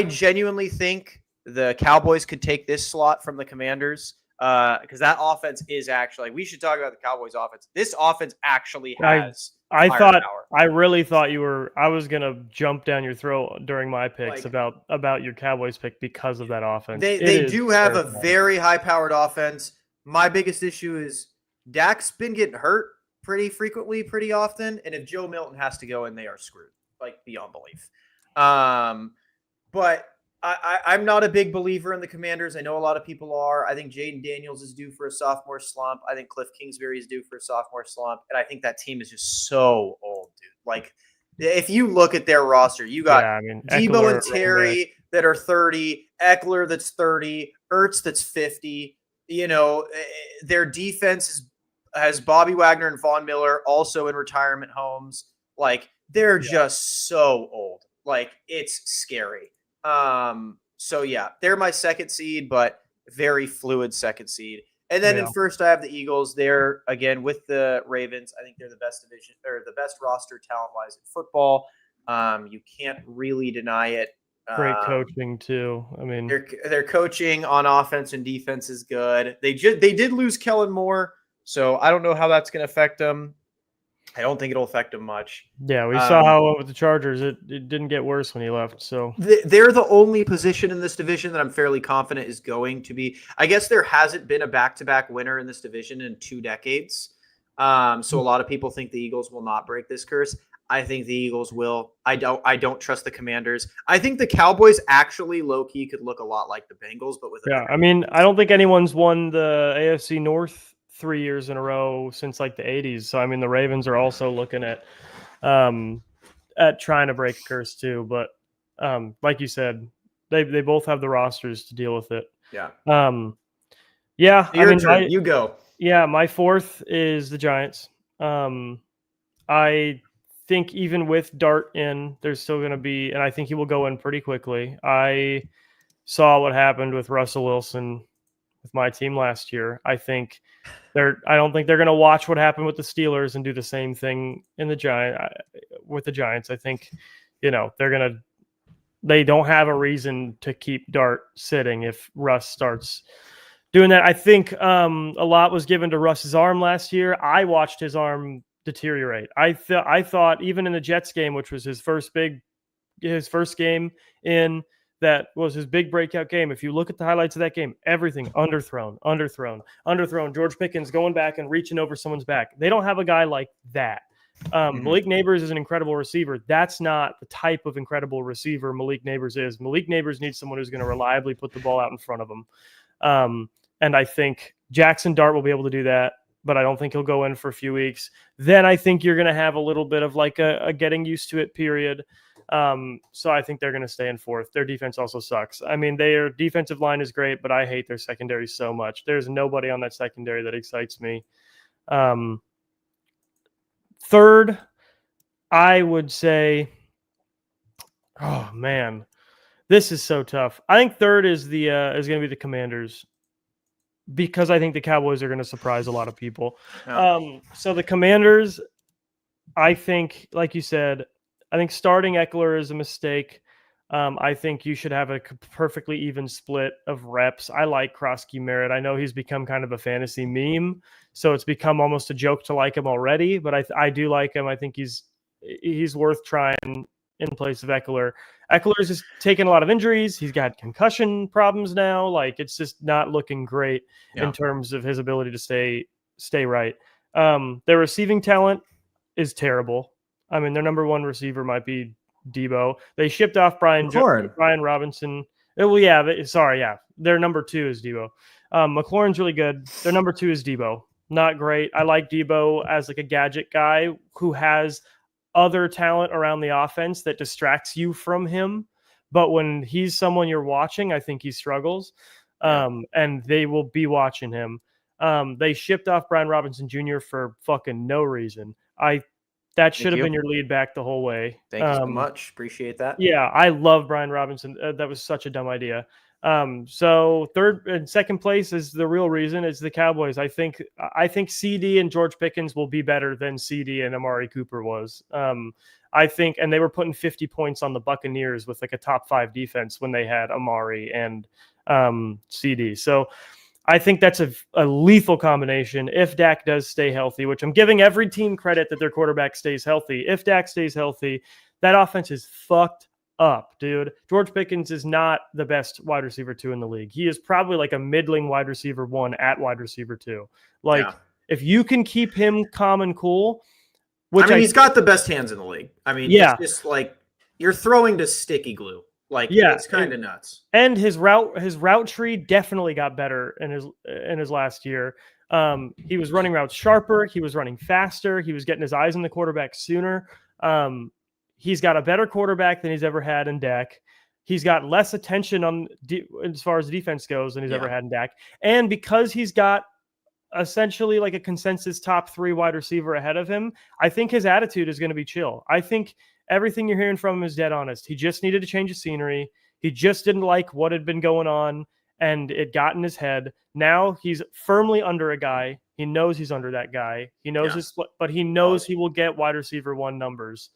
genuinely think the Cowboys could take this slot from the Commanders because that offense is actually. We should talk about the Cowboys offense. This offense actually has. I really thought I was gonna jump down your throat during my picks about your Cowboys pick because of that offense. They do have a very high-powered offense. My biggest issue is Dak's been getting hurt pretty frequently, pretty often, and if Joe Milton has to go in, they are screwed, beyond belief. But I'm not a big believer in the Commanders. I know a lot of people are. I think Jaden Daniels is due for a sophomore slump. I think Cliff Kingsbury is due for a sophomore slump. And I think that team is just so old, dude. If you look at their roster, you got Debo and Terry that are 30, Eckler that's 30, Ertz that's 50. Their defense has Bobby Wagner and Von Miller also in retirement homes. They're just so old. It's scary. They're my 2nd seed, but very fluid 2nd seed. And then in first, I have the Eagles. They're again with the Ravens. I think they're the best division or the best roster talent-wise in football. You can't really deny it. Great coaching too. I mean, their coaching on offense and defense is good. They did lose Kellen Moore, so I don't know how that's going to affect them. I don't think it'll affect him much. Yeah, we saw how it went with the Chargers. It didn't get worse when he left. So they're the only position in this division that I'm fairly confident is going to be. I guess there hasn't been a back-to-back winner in this division in 2 decades. So a lot of people think the Eagles will not break this curse. I think the Eagles will. I don't trust the Commanders. I think the Cowboys actually low-key could look a lot like the Bengals, but with I don't think anyone's won the AFC North 3 years in a row since the 80s. So, the Ravens are also looking at at trying to break a curse too. But like you said, they both have the rosters to deal with it. Yeah. Yeah. Your turn. You go. Yeah, my fourth is the Giants. I think even with Dart in, there's still going to be, and I think he will go in pretty quickly. I saw what happened with Russell Wilson with my team last year. I don't think they're going to watch what happened with the Steelers and do the same thing in the Giants. I think, they don't have a reason to keep Dart sitting if Russ starts doing that. I think a lot was given to Russ's arm last year. I watched his arm deteriorate. I thought even in the Jets game, which was his first game in, that was his big breakout game. If you look at the highlights of that game, everything underthrown. George Pickens going back and reaching over someone's back. They don't have a guy like that. Malik Neighbors is an incredible receiver. That's not the type of incredible receiver Malik Neighbors is. Malik Neighbors needs someone who's going to reliably put the ball out in front of him. And I think Jackson Dart will be able to do that, but I don't think he'll go in for a few weeks. Then I think you're going to have a little bit of like a getting used to it period. So I think they're going to stay in fourth. Their defense also sucks. I mean, their defensive line is great, but I hate their secondary so much. There's nobody on that secondary that excites me. Third, I would say, oh man, this is so tough. I think third is going to be the Commanders, because I think the Cowboys are going to surprise a lot of people. So the Commanders, I think, like you said, I think starting Eckler is a mistake. I think you should have a perfectly even split of reps. I like Krosky Merritt. I know he's become kind of a fantasy meme, so it's become almost a joke to like him already, but I do like him. I think he's worth trying in place of Eckler. Eckler's just taken a lot of injuries. He's got concussion problems now. Like, it's just not looking great in terms of his ability to stay right. Their receiving talent is terrible. I mean, their number one receiver might be Debo. They shipped off Brian Robinson. Well, yeah. Their number two is Debo. McLaurin's really good. Their number two is Debo. Not great. I like Debo as like a gadget guy who has other talent around the offense that distracts you from him. But when he's someone you're watching, I think he struggles. And they will be watching him. They shipped off Brian Robinson Jr. for fucking no reason. That should have been your lead back the whole way. Thank you so much. Appreciate that. Yeah, I love Brian Robinson. That was such a dumb idea. So third and second place is the real reason. It's the Cowboys. I think CD and George Pickens will be better than CD and Amari Cooper was. I think, and they were putting 50 points on the Buccaneers with like a top 5 defense when they had Amari and CD. So I think that's a lethal combination if Dak does stay healthy, which I'm giving every team credit that their quarterback stays healthy. If Dak stays healthy, that offense is fucked up, dude. George Pickens is not the best wide receiver 2 in the league. He is probably like a middling wide receiver 1 at wide receiver 2. If you can keep him calm and cool, he's got the best hands in the league. I mean, it's just like you're throwing to sticky glue. It's kind of nuts. And his route tree definitely got better in his last year. He was running routes sharper. He was running faster. He was getting his eyes on the quarterback sooner. He's got a better quarterback than he's ever had in Dak. He's got less attention as far as defense goes than he's ever had in Dak. And because he's got essentially like a consensus top 3 wide receiver ahead of him, I think his attitude is going to be chill. I think everything you're hearing from him is dead honest. He just needed to change of scenery. He just didn't like what had been going on, and it got in his head. Now he's firmly under a guy. He knows he's under that guy. He knows his split, but he knows he will get wide receiver 1 numbers.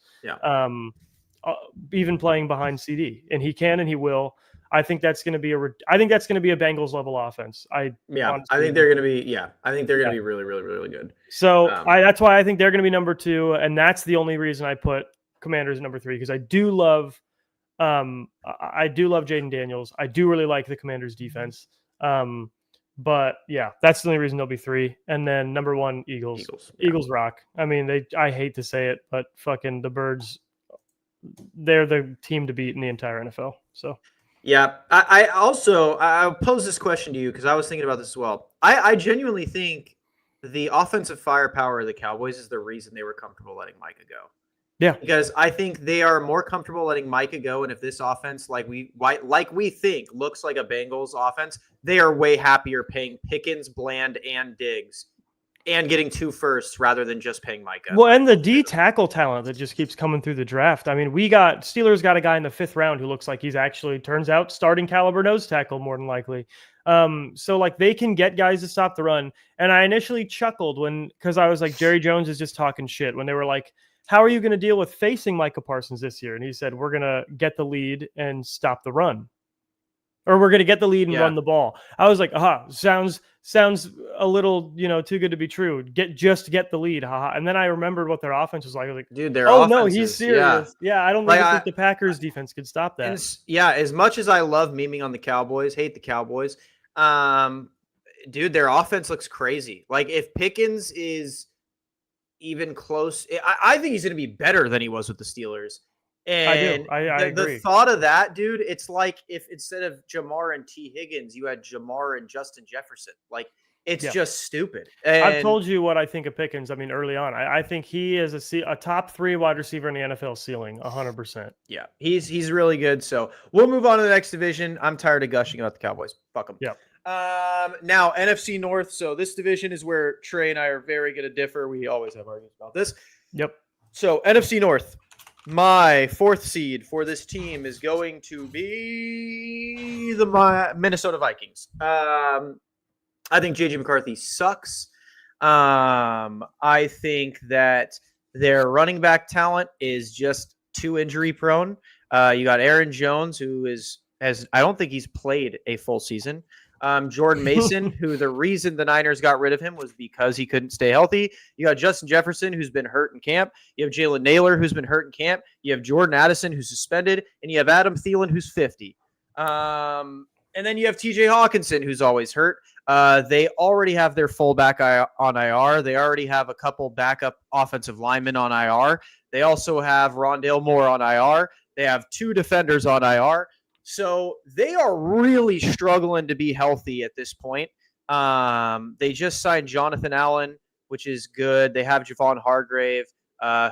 Even playing behind CD, and he can and he will. I think that's going to be a Bengals level offense. I think they're going to be. I think they're going to be really, really, really good. So that's why I think they're going to be number 2, and that's the only reason I put Commanders number 3, because I do love Jaden Daniels. I do really like the Commanders defense. But yeah, that's the only reason they'll be 3. And then number 1, Eagles. Eagles rock. I mean, I hate to say it, but fucking the Birds, they're the team to beat in the entire NFL. So yeah, I'll pose this question to you because I was thinking about this as well. I genuinely think the offensive firepower of the Cowboys is the reason they were comfortable letting Micah go. Yeah. Because I think they are more comfortable letting Micah go, and if this offense, like we think, looks like a Bengals offense, they are way happier paying Pickens, Bland, and Diggs, and getting 2 firsts rather than just paying Micah. Well, and the D tackle talent that just keeps coming through the draft. I mean, Steelers got a guy in the 5th round who looks like he's actually, turns out, starting caliber nose tackle more than likely. So like they can get guys to stop the run. And I initially chuckled because I was like, Jerry Jones is just talking shit when they were like, how are you going to deal with facing Micah Parsons this year? And he said, we're going to get the lead and stop the run. Or we're going to get the lead and run the ball. I was like, sounds a little, too good to be true. Get the lead. And then I remembered what their offense was like. I was like, dude, their no, he's serious. Yeah, I don't think the Packers defense could stop that. As much as I love memeing on the Cowboys, hate the Cowboys, dude, their offense looks crazy. Like if Pickens is even close, I think he's going to be better than he was with the Steelers. And I agree. The thought of that, dude, it's like if instead of Jamar and T. Higgins, you had Jamar and Justin Jefferson. Like, it's just stupid. And I've told you what I think of Pickens. I mean, early on, I think he is a top 3 wide receiver in the NFL ceiling, 100%. Yeah, he's really good. So we'll move on to the next division. I'm tired of gushing about the Cowboys. Fuck them. Yeah. Now, NFC North. So this division is where Trey and I are very going to differ. We always have arguments about this. Yep. So NFC North. My 4th seed for this team is going to be the Minnesota Vikings. I think J.J. McCarthy sucks. I think that their running back talent is just too injury prone. You got Aaron Jones, who I don't think he's played a full season. Jordan Mason, who the reason the Niners got rid of him was because he couldn't stay healthy. You got Justin Jefferson, who's been hurt in camp. You have Jalen Naylor, who's been hurt in camp. You have Jordan Addison, who's suspended. And you have Adam Thielen, who's 50. And then you have TJ Hawkinson, who's always hurt. They already have their fullback on IR. They already have a couple backup offensive linemen on IR. They also have Rondale Moore on IR. They have 2 defenders on IR. So they are really struggling to be healthy at this point. They just signed Jonathan Allen, which is good. They have Javon Hargrave,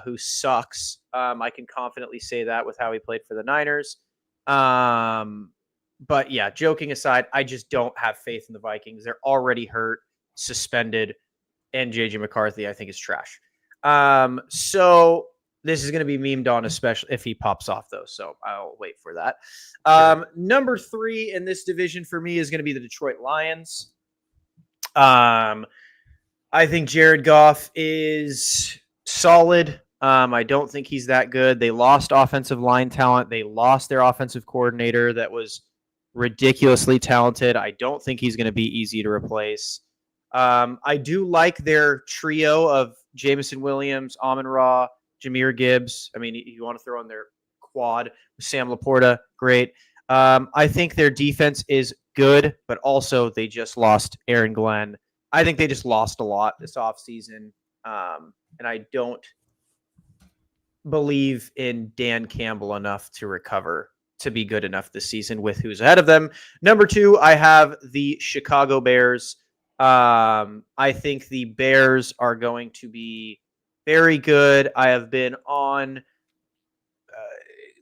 who sucks. I can confidently say that with how he played for the Niners. But yeah, joking aside, I just don't have faith in the Vikings. They're already hurt, suspended, and J.J. McCarthy, I think, is trash. So this is going to be memed on, especially if he pops off, though. So I'll wait for that. Number 3 in this division for me is going to be the Detroit Lions. I think Jared Goff is solid. I don't think he's that good. They lost offensive line talent. They lost their offensive coordinator that was ridiculously talented. I don't think he's going to be easy to replace. I do like their trio of Jameson Williams, Amon-Ra, Jahmyr Gibbs. I mean, you want to throw in their quad with Sam Laporta, great. I think their defense is good, but also they just lost Aaron Glenn. I think they just lost a lot this offseason, and I don't believe in Dan Campbell enough to recover to be good enough this season with who's ahead of them. Number 2, I have the Chicago Bears. I think the Bears are going to be very good. I have been on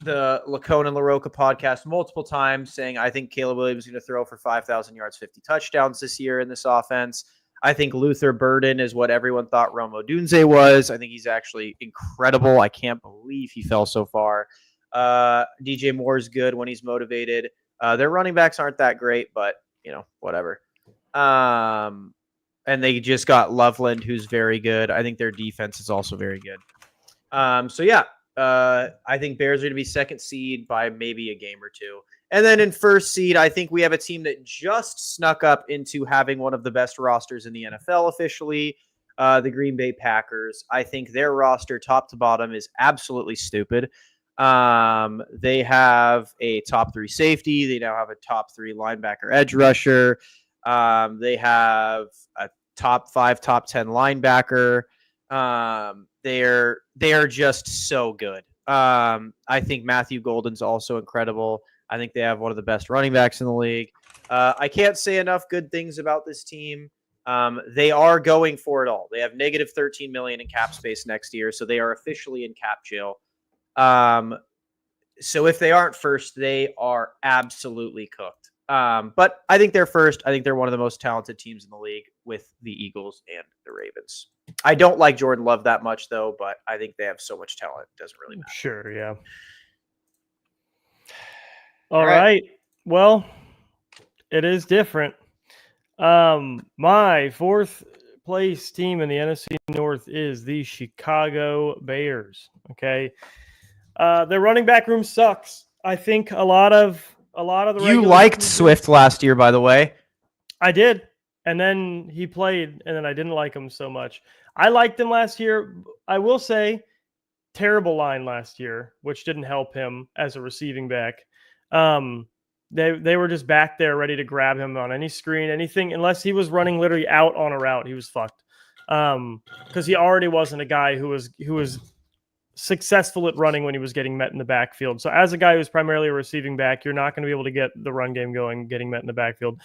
the Lacone and LaRock podcast multiple times saying I think Caleb Williams is going to throw for 5,000 yards, 50 touchdowns this year in this offense. I think Luther Burden is what everyone thought Rome Odunze was. I think he's actually incredible. I can't believe he fell so far. DJ Moore is good when he's motivated. Their running backs aren't that great, but, whatever. And they just got Loveland, who's very good. I think their defense is also very good. I think Bears are going to be 2nd seed by maybe a game or 2. And then in 1st seed, I think we have a team that just snuck up into having one of the best rosters in the NFL officially, the Green Bay Packers. I think their roster, top to bottom, is absolutely stupid. They have a top 3 safety. They now have a top 3 linebacker edge rusher. They have a top 5, top 10 linebacker. They are just so good. I think Matthew Golden's also incredible. I think they have one of the best running backs in the league. I can't say enough good things about this team. They are going for it all. They have negative 13 million in cap space next year, so they are officially in cap jail. So if they aren't first, they are absolutely cooked. But I think they're first. I think they're one of the most talented teams in the league with the Eagles and the Ravens. I don't like Jordan Love that much, though, but I think they have so much talent. It doesn't really matter. Sure, yeah. All right. Well, it is different. My fourth place team in the NFC North is the Chicago Bears. Okay. Their running back room sucks. I think a lot of the You liked Swift last year, by the way. I did. And then he played, and then I didn't like him so much. I liked him last year. I will say, terrible line last year, which didn't help him as a receiving back. They were just back there ready to grab him on any screen, anything, unless he was running literally out on a route, he was fucked. Because he already wasn't a guy who was successful at running when he was getting met in the backfield. So as a guy who's primarily a receiving back, you're not going to be able to get the run game going, getting met in the backfield.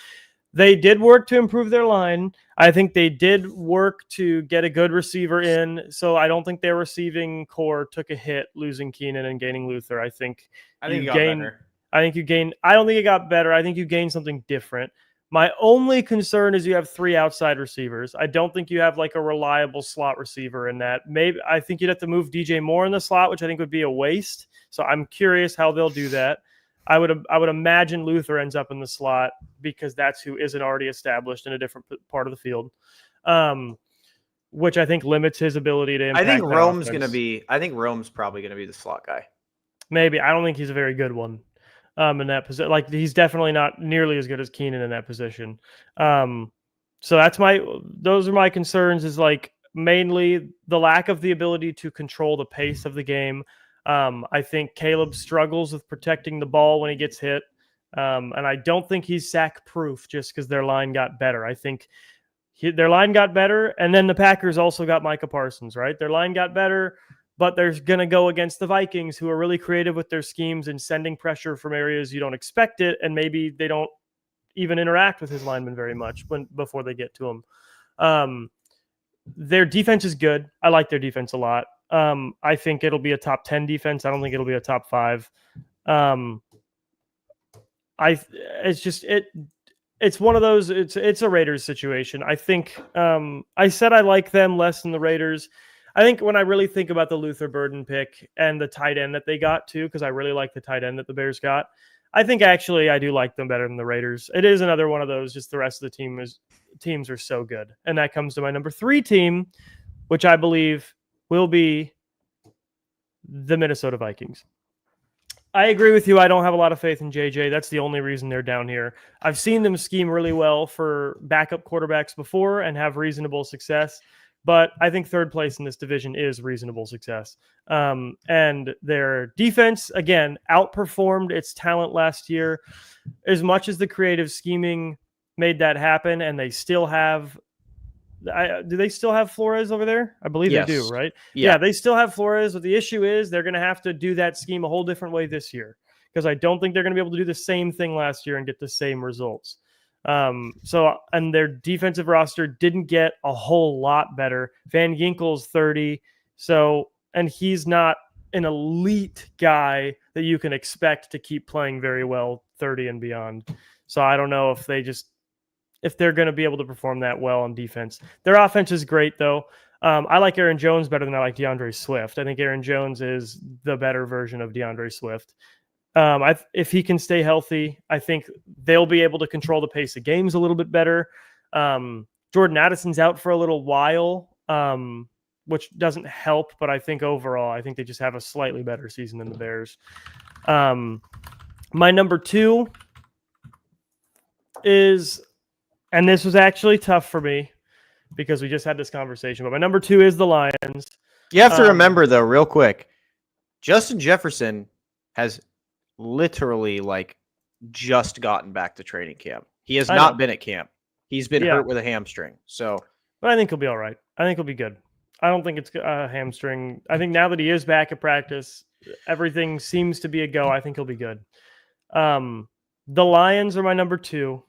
They did work to improve their line. I think they did work to get a good receiver in. So I don't think their receiving core took a hit losing Keenan and gaining Luther. I think it got better. I don't think it got better. I think you gained something different. My only concern is you have 3 outside receivers. I don't think you have like a reliable slot receiver in that. Maybe I think you'd have to move DJ Moore in the slot, which I think would be a waste. So I'm curious how they'll do that. I would imagine Luther ends up in the slot because that's who isn't already established in a different part of the field, which I think limits his ability to impact. I think Rome's probably going to be the slot guy. Maybe. I don't think he's a very good one in that position. Like he's definitely not nearly as good as Keenan in that position. So those are my concerns. Is like mainly the lack of the ability to control the pace of the game. I think Caleb struggles with protecting the ball when he gets hit. And I don't think he's sack-proof just because their line got better. I think their line got better, and then the Packers also got Micah Parsons, right? Their line got better, but they're going to go against the Vikings, who are really creative with their schemes and sending pressure from areas you don't expect it, and maybe they don't even interact with his linemen very much before they get to him. Their defense is good. I like their defense a lot. I think it'll be a top 10 defense. I don't think it'll be a top 5. It's one of those, it's a Raiders situation. I think, I said I like them less than the Raiders. I think when I really think about the Luther Burden pick and the tight end that they got too, because I really like the tight end that the Bears got, I think actually I do like them better than the Raiders. It is another one of those, just the rest of the teams are so good. And that comes to my number 3 team, which I believe will be the Minnesota Vikings. I agree with you. I don't have a lot of faith in JJ. That's the only reason they're down here. I've seen them scheme really well for backup quarterbacks before and have reasonable success. But I think third place in this division is reasonable success. And their defense, again, outperformed its talent last year. As much as the creative scheming made that happen, and they still have do they still have Flores over there? I believe yes. They do, right? Yeah, they still have Flores. But the issue is they're going to have to do that scheme a whole different way this year, because I don't think they're going to be able to do the same thing last year and get the same results. And their defensive roster didn't get a whole lot better. Van Ginkel's 30. And he's not an elite guy that you can expect to keep playing very well 30 and beyond. So I don't know if they're going to be able to perform that well on defense. Their offense is great, though. I like Aaron Jones better than I like DeAndre Swift. I think Aaron Jones is the better version of DeAndre Swift. If he can stay healthy, I think they'll be able to control the pace of games a little bit better. Jordan Addison's out for a little while, which doesn't help, but I think overall, I think they just have a slightly better season than the Bears. My number 2 is, and this was actually tough for me because we just had this conversation, but my number 2 is the Lions. You have to remember, though, real quick, Justin Jefferson has literally just gotten back to training camp. He has not been at camp. He's been hurt with a hamstring. But I think he'll be all right. I think he'll be good. I don't think it's a hamstring. I think now that he is back at practice, everything seems to be a go. I think he'll be good. The Lions are my number 2.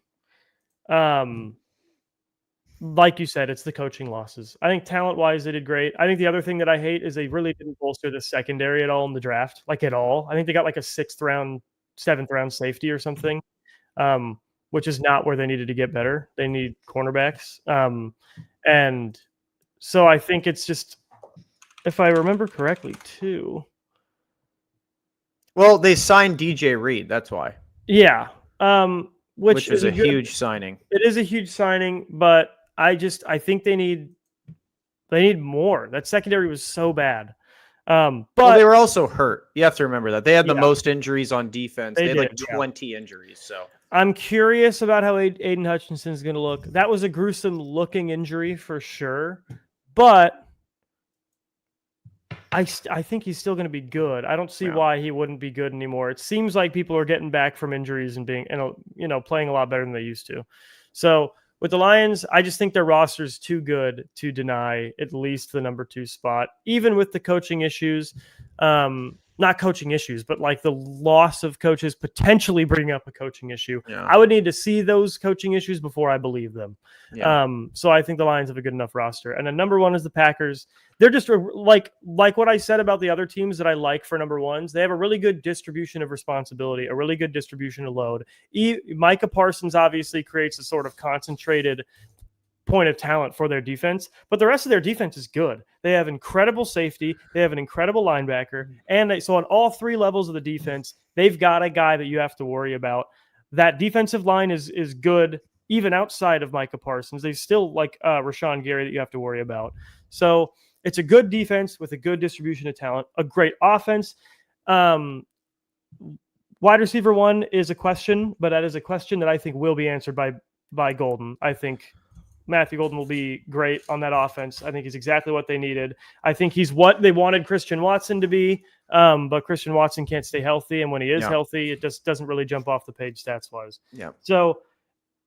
like you said, it's the coaching losses. I think talent-wise, they did great. I think the other thing that I hate is they really didn't bolster the secondary at all in the draft, like at all. I think they got like a 6th round, 7th round safety or something, which is not where they needed to get better. They need cornerbacks. And so I think it's just, if I remember correctly, too. Well, they signed DJ Reed. That's why. Yeah. Which is a huge signing. It is a huge signing, but I think they need more. That secondary was so bad. But they were also hurt. You have to remember that. They had the most injuries on defense. They had like 20 injuries. So I'm curious about how Aiden Hutchinson is going to look. That was a gruesome looking injury for sure, but I think he's still going to be good. I don't see why he wouldn't be good anymore. It seems like people are getting back from injuries and being, playing a lot better than they used to. So with the Lions, I just think their roster is too good to deny at least the number 2 spot, even with the coaching issues. Not coaching issues, but like the loss of coaches potentially bringing up a coaching issue. Yeah. I would need to see those coaching issues before I believe them. Yeah. So I think the Lions have a good enough roster. And then number 1 is the Packers. They're just like what I said about the other teams that I like for number 1s. They have a really good distribution of responsibility, a really good distribution of load. Micah Parsons obviously creates a sort of concentrated point of talent for their defense, but the rest of their defense is good. They have incredible safety, they have an incredible linebacker, and so on all 3 levels of the defense, they've got a guy that you have to worry about. That defensive line is good even outside of Micah Parsons. They still like Rashawn Gary that you have to worry about. So it's a good defense with a good distribution of talent, a great offense. Wide receiver 1 is a question, but that is a question that I think will be answered by Golden. I think Matthew Golden will be great on that offense. I think he's exactly what they needed. I think he's what they wanted Christian Watson to be, but Christian Watson can't stay healthy, and when he is healthy, it just doesn't really jump off the page stats-wise. Yeah. So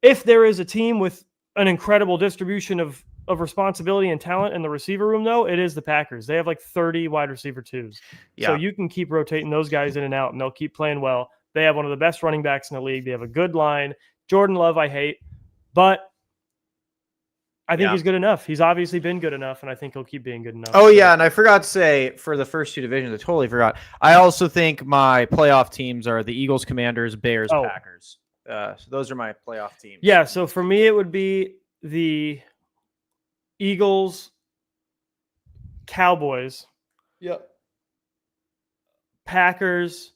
if there is a team with an incredible distribution of responsibility and talent in the receiver room, though, it is the Packers. They have like 30 wide receiver 2s. Yeah. So you can keep rotating those guys in and out, and they'll keep playing well. They have one of the best running backs in the league. They have a good line. Jordan Love, I hate, but I think he's good enough. He's obviously been good enough, and I think he'll keep being good enough. Oh, yeah, and I forgot to say, for the first 2 divisions, I totally forgot. I also think my playoff teams are the Eagles, Commanders, Bears, Packers. So those are my playoff teams. Yeah, so for me, it would be the Eagles, Cowboys, Packers,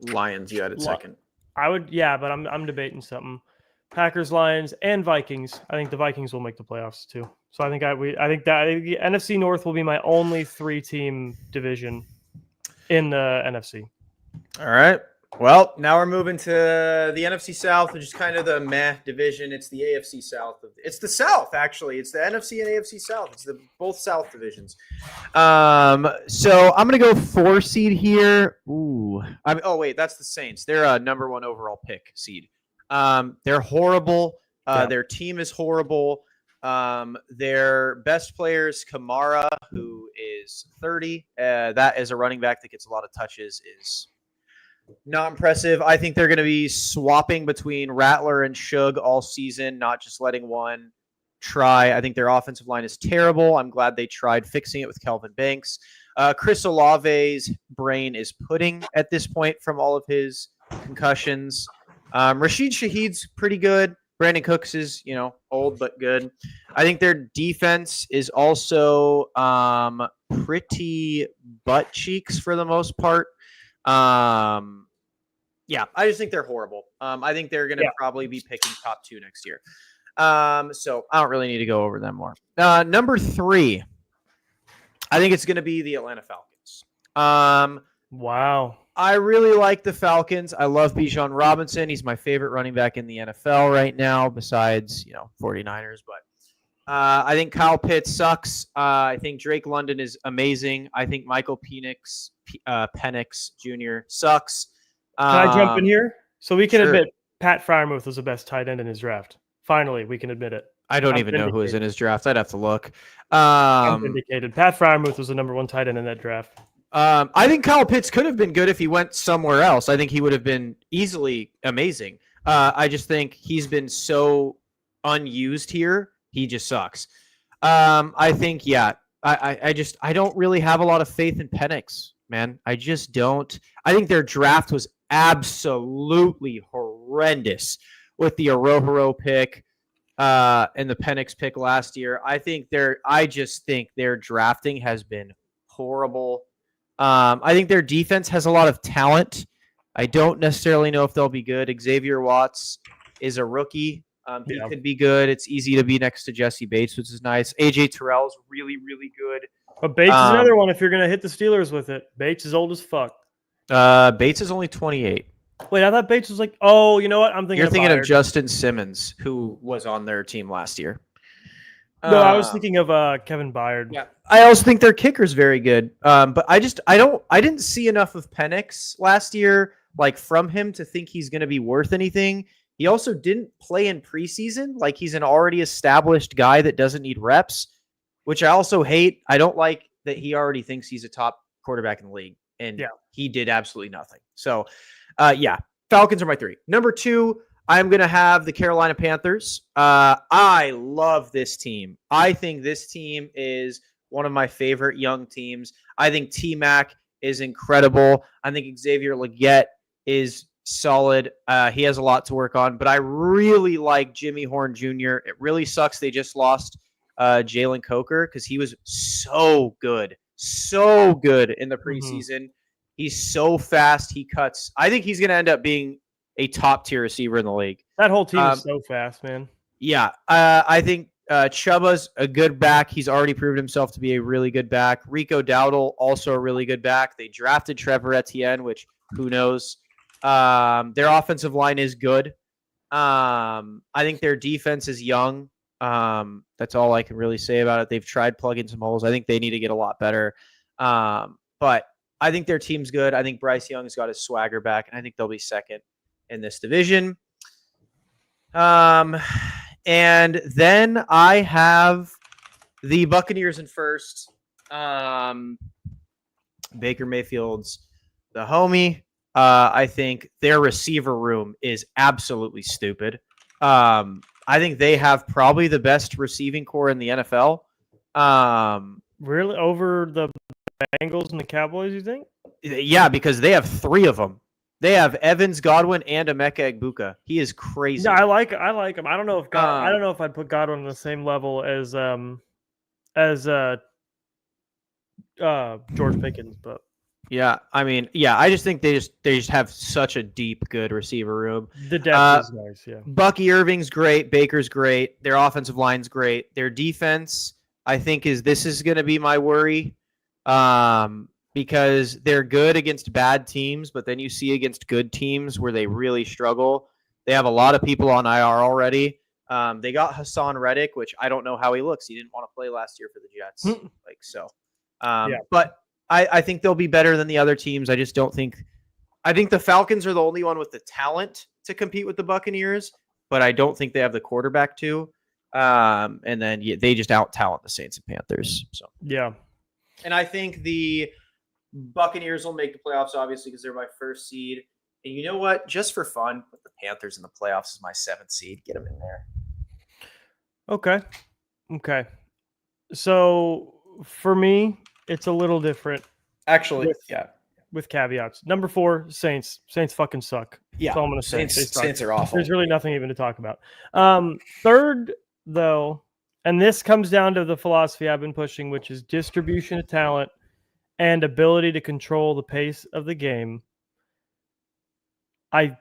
Lions. You had it second. I would, but I'm debating something. Packers, Lions, and Vikings. I think the Vikings will make the playoffs too. So I think the NFC North will be my only 3-team division in the NFC. All right. Well, now we're moving to the NFC South, which is kind of the meh division. It's the AFC South. It's the South, actually. It's the NFC and AFC South. It's both South divisions. So I'm going to go 4 seed here. Ooh. Wait, that's the Saints. They're a number 1 overall pick seed. They're horrible. Their team is horrible. Their best player is Kamara, who is 30. That is a running back that gets a lot of touches, is not impressive. I think they're going to be swapping between Rattler and Shug all season, not just letting one try. I think their offensive line is terrible. I'm glad they tried fixing it with Kelvin Banks. Chris Olave's brain is pudding at this point from all of his concussions. Rashid Shaheed's pretty good. Brandon Cooks is, old but good. I think their defense is also pretty butt cheeks for the most part. I just think they're horrible. I think they're going to probably be picking top 2 next year. So I don't really need to go over them more. Number 3, I think it's going to be the Atlanta Falcons. Wow. I really like the Falcons. I love Bijan Robinson. He's my favorite running back in the NFL right now, besides, 49ers. But I think Kyle Pitts sucks. I think Drake London is amazing. I think Michael Penix Jr. sucks. Can I jump in here? So we can admit Pat Freiermuth was the best tight end in his draft. Finally, we can admit it. I don't even know who was in his draft. I'd have to look. I'm vindicated. Pat Freiermuth was the number 1 tight end in that draft. I think Kyle Pitts could have been good if he went somewhere else. I think he would have been easily amazing. I just think he's been so unused here. He just sucks. I think, yeah, I don't really have a lot of faith in Penix, man. I just don't. I think their draft was absolutely horrendous with the Arohoro pick and the Penix pick last year. I just think their drafting has been horrible. I think their defense has a lot of talent. I don't necessarily know if they'll be good. Xavier Watts is a rookie. He could be good. It's easy to be next to Jesse Bates, which is nice. AJ Terrell's really, really good. But Bates is another one if you're going to hit the Steelers with it. Bates is old as fuck. Bates is only 28. Wait, I thought Bates was like, oh, you know what? You're thinking of Justin Simmons, who was on their team last year. No, I was thinking of Kevin Byard. Yeah, I also think their kicker's very good. But I didn't see enough of Penix last year, like from him to think he's going to be worth anything. He also didn't play in preseason. Like he's an already established guy that doesn't need reps, which I also hate. I don't like that he already thinks he's a top quarterback in the league, and he did absolutely nothing. So, Falcons are my 3. Number 2, I'm going to have the Carolina Panthers. I love this team. I think this team is one of my favorite young teams. I think T-Mac is incredible. I think Xavier Legette is solid. He has a lot to work on, but I really like Jimmy Horn Jr. It really sucks they just lost Jalen Coker because he was so good in the preseason. He's so fast. He cuts. I think he's going to end up being a top-tier receiver in the league. That whole team is so fast, man. Yeah. I think Chuba's a good back. He's already proven himself to be a really good back. Rico Dowdle, also a really good back. They drafted Trevor Etienne, which who knows. Their offensive line is good. I think their defense is young. That's all I can really say about it. They've tried plugging some holes. I think they need to get a lot better. But I think their team's good. I think Bryce Young's got his swagger back, and I think they'll be second in this division. And then I have the Buccaneers in first. Baker Mayfield's the homie. I think their receiver room is absolutely stupid. I think they have probably the best receiving core in the NFL. Really? Over the Bengals and the Cowboys, you think? Yeah, because they have 3 of them. They have Evans, Godwin, and Emeka Egbuka. He is crazy. No, I like him. I don't know if I don't know if I'd put Godwin on the same level as George Pickens, but yeah, I mean, yeah, I just think they just have such a deep, good receiver room. The depth is nice, yeah. Bucky Irving's great, Baker's great, their offensive line's great. Their defense, I think, is going to be my worry. Because they're good against bad teams, but then you see against good teams where they really struggle. They have a lot of people on IR already. They got Hassan Reddick, which I don't know how he looks. He didn't want to play last year for the Jets. But I think they'll be better than the other teams. I just don't think – I think the Falcons are the only one with the talent to compete with the Buccaneers, but I don't think they have the quarterback to. And then they just out-talent the Saints and Panthers. So yeah. And I think the Buccaneers will make the playoffs, obviously, because they're my first seed. And you know what? Just for fun, put the Panthers in the playoffs as my 7th seed. Get them in there. Okay. So for me, it's a little different. Actually, with caveats. Number 4, Saints. Saints fucking suck. Yeah. That's all I'm going to say. Saints are awful. There's really nothing even to talk about. Third, though, and this comes down to the philosophy I've been pushing, which is distribution of talent and ability to control the pace of the game. I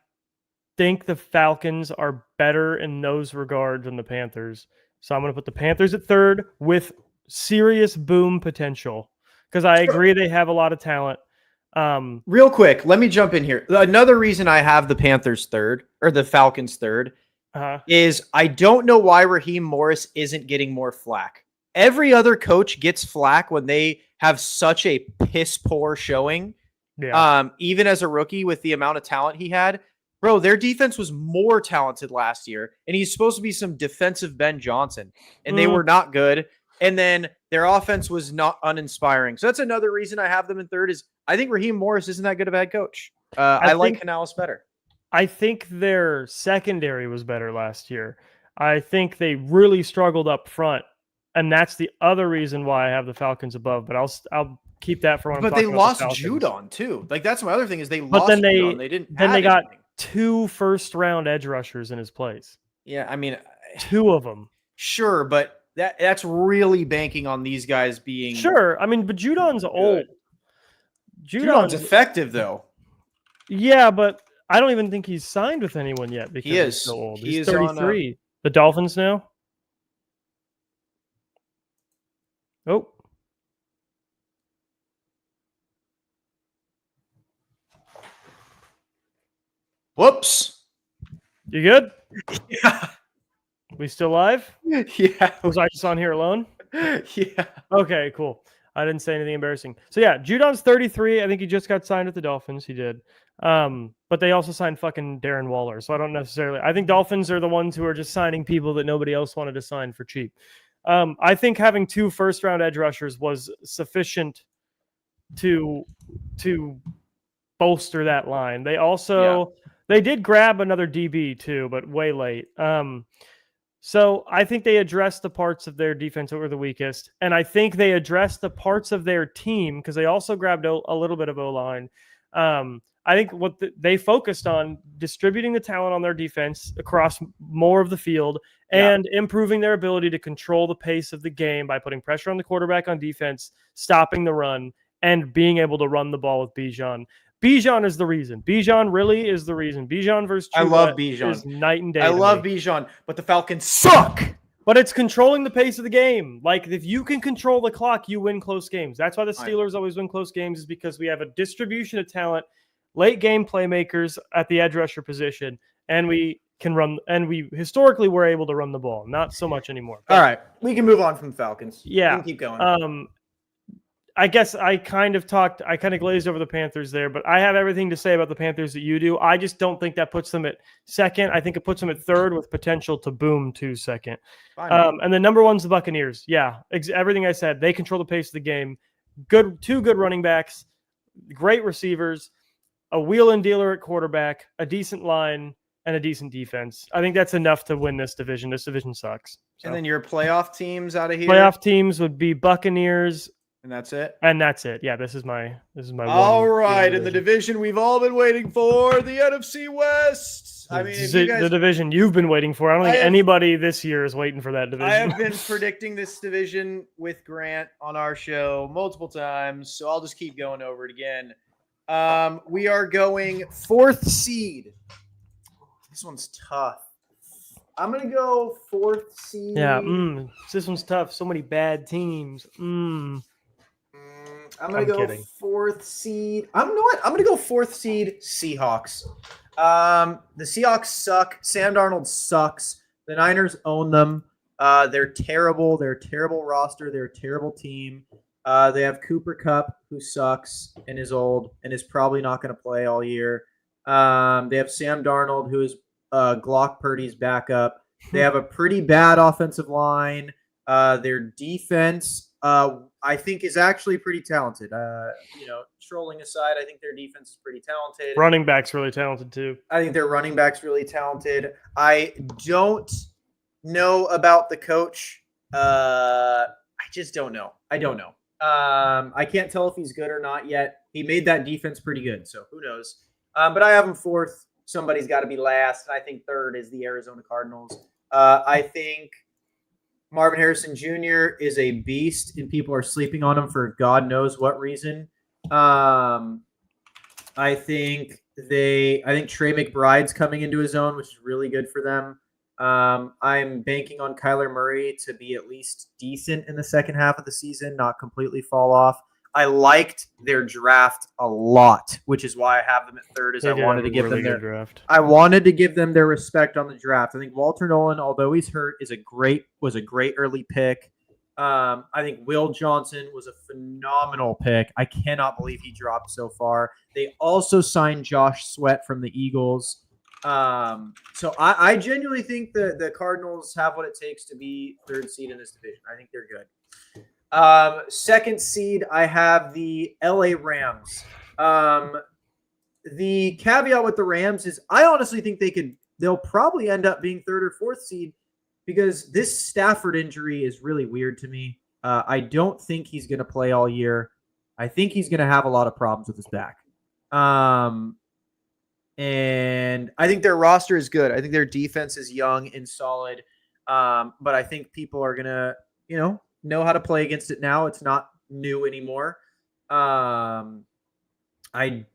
think the Falcons are better in those regards than the Panthers. So I'm going to put the Panthers at 3rd with serious boom potential because I agree they have a lot of talent. Real quick, let me jump in here. Another reason I have the Panthers 3rd or the Falcons 3rd is I don't know why Raheem Morris isn't getting more flack. Every other coach gets flack when they have such a piss poor showing. Yeah. Even as a rookie with the amount of talent he had, bro, their defense was more talented last year, and he's supposed to be some defensive Ben Johnson, and they were not good. And then their offense was not uninspiring. So that's another reason I have them in 3rd is I think Raheem Morris isn't that good of a head coach. I like Canales better. I think their secondary was better last year. I think they really struggled up front, and that's the other reason why I have the Falcons above. But I'll keep that for when I'm But they talking about lost the Falcons. Judon too. Like that's my other thing is they But lost then Judon. They didn't. they Add got anything. 2 first-round edge rushers in his place. Yeah, I mean, 2 of them. sure, but that's really banking on these guys being Sure. I mean, but Judon's old. Judon's effective though. Yeah, but I don't even think he's signed with anyone yet because He is. he's so old. He He's is on, 33. The Dolphins now? Oh. Whoops. You good? Yeah. We still live? Yeah. Was I just on here alone? Yeah. Okay, cool. I didn't say anything embarrassing. So yeah, Judon's 33. I think he just got signed with the Dolphins. He did. But they also signed fucking Darren Waller. So I don't necessarily. I think Dolphins are the ones who are just signing people that nobody else wanted to sign for cheap. I think having 2 first-round edge rushers was sufficient to bolster that line. They also they did grab another DB too, but way late. So I think they addressed the parts of their defense that were the weakest, and I think they addressed the parts of their team because they also grabbed a little bit of O-line. I think they focused on distributing the talent on their defense across more of the field and improving their ability to control the pace of the game by putting pressure on the quarterback on defense, stopping the run, and being able to run the ball with Bijan. Bijan is the reason. Bijan really is the reason. Bijan versus Tua I love Bijan. is night and day. I love Bijan, but the Falcons suck. But it's controlling the pace of the game. Like, if you can control the clock, you win close games. That's why the Steelers always win close games, is because we have a distribution of talent, late game playmakers at the edge rusher position, and we can run, and we historically were able to run the ball. Not so much anymore. All right. We can move on from the Falcons. Yeah. We can keep going. I guess I kind of glazed over the Panthers there, but I have everything to say about the Panthers that you do. I just don't think that puts them at second. I think it puts them at third with potential to boom to second. And the number one's the Buccaneers. Yeah, everything I said. They control the pace of the game. 2 good running backs, great receivers, a wheel and dealer at quarterback, a decent line, and a decent defense. I think that's enough to win this division. This division sucks. So. And then your playoff teams out of here? Playoff teams would be Buccaneers. And that's it? And that's it. Yeah, this is my all right, in the division we've all been waiting for, the NFC West. I mean, the division you've been waiting for. I don't think anybody this year is waiting for that division. I have been predicting this division with Grant on our show multiple times, so I'll just keep going over it again. We are going 4th seed. This one's tough. I'm going to go 4th seed. Yeah, this one's tough. So many bad teams. I'm going to go kidding. 4th seed. I'm going to go 4th seed Seahawks. The Seahawks suck. Sam Darnold sucks. The Niners own them. They're terrible. They're a terrible roster. They're a terrible team. They have Cooper Kupp, who sucks and is old and is probably not going to play all year. They have Sam Darnold, who is Glock Purdy's backup. They have a pretty bad offensive line. Their defense, I think, is actually pretty talented. Trolling aside, I think their defense is pretty talented. Running back's really talented too. I think their running back's really talented. I don't know about the coach. I just don't know. I don't know. I can't tell if he's good or not yet. He made that defense pretty good, so who knows? But I have him 4th. Somebody's got to be last. And I think 3rd is the Arizona Cardinals. I think Marvin Harrison Jr. is a beast, and people are sleeping on him for God knows what reason. I think Trey McBride's coming into his own, which is really good for them. I'm banking on Kyler Murray to be at least decent in the second half of the season, not completely fall off. I liked their draft a lot, which is why I have them at 3rd. As I wanted to give them their draft. I wanted to give them their respect on the draft. I think Walter Nolan, although he's hurt, was a great early pick. I think Will Johnson was a phenomenal pick. I cannot believe he dropped so far. They also signed Josh Sweat from the Eagles. So I genuinely think the Cardinals have what it takes to be 3rd seed in this division. I think they're good. 2nd seed, I have the LA Rams. The caveat with the Rams is I honestly think they'll probably end up being 3rd or 4th seed because this Stafford injury is really weird to me. I don't think he's going to play all year. I think he's going to have a lot of problems with his back. And I think their roster is good. I think their defense is young and solid. But I think people are going to, know how to play against it now. It's not new anymore. I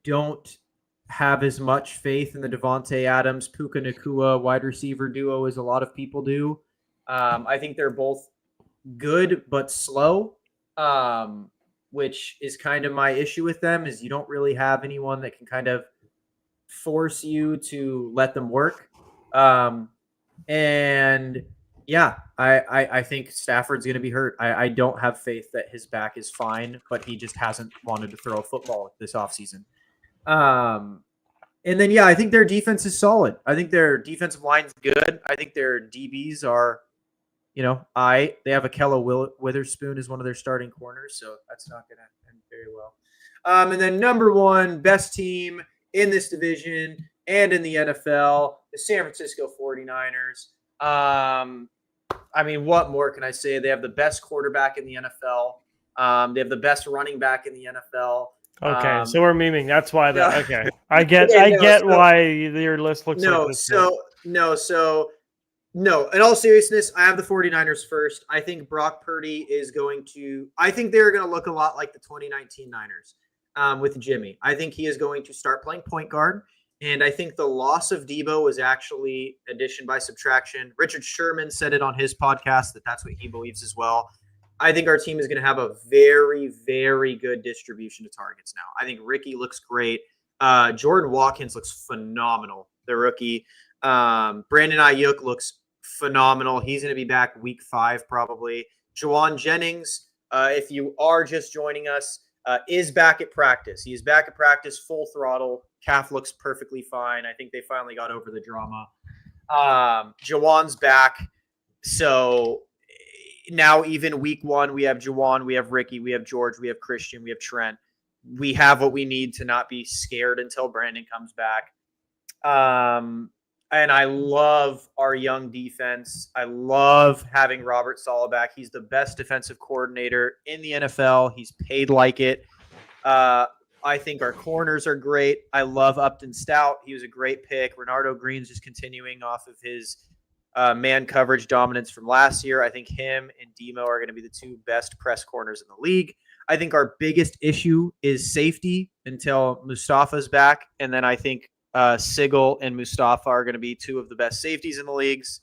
don't have as much faith in the Devontae Adams, Puka Nacua wide receiver duo as a lot of people do. I think they're both good but slow, which is kind of my issue with them, is you don't really have anyone that can kind of force you to let them work. And yeah, I think Stafford's going to be hurt. I don't have faith that his back is fine, but he just hasn't wanted to throw a football this offseason. And then, yeah, I think their defense is solid. I think their defensive line's good. I think their DBs are, they have Akella Witherspoon as one of their starting corners, so that's not going to end very well. And then number one, best team in this division and in the NFL, the San Francisco 49ers. What more can I say? They have the best quarterback in the NFL. They have the best running back in the NFL. Okay, so we're memeing. That's why that. Okay, I get why your list looks like this. No. In all seriousness, I have the 49ers first. I think Brock Purdy is I think they're going to look a lot like the 2019 Niners with Jimmy. I think he is going to start playing point guard. And I think the loss of Debo was actually addition by subtraction. Richard Sherman said it on his podcast that's what he believes as well. I think our team is going to have a very, very good distribution of targets now. I think Ricky looks great. Jordan Watkins looks phenomenal, the rookie. Brandon Ayuk looks phenomenal. He's going to be back week 5 probably. Juwan Jennings, if you are just joining us, is back at practice. He is back at practice full throttle. Calf looks perfectly fine. I think they finally got over the drama. Juwan's back. So now even week 1, we have Juwan, we have Ricky, we have George, we have Christian, we have Trent. We have what we need to not be scared until Brandon comes back. And I love our young defense. I love having Robert Saleh back. He's the best defensive coordinator in the NFL. He's paid like it. I think our corners are great. I love Upton Stout. He was a great pick. Renardo Green's just continuing off of his man coverage dominance from last year. I think him and Demo are going to be the 2 best press corners in the league. I think our biggest issue is safety until Mustafa's back. And then I think Sigel and Mustafa are going to be 2 of the best safeties in the leagues.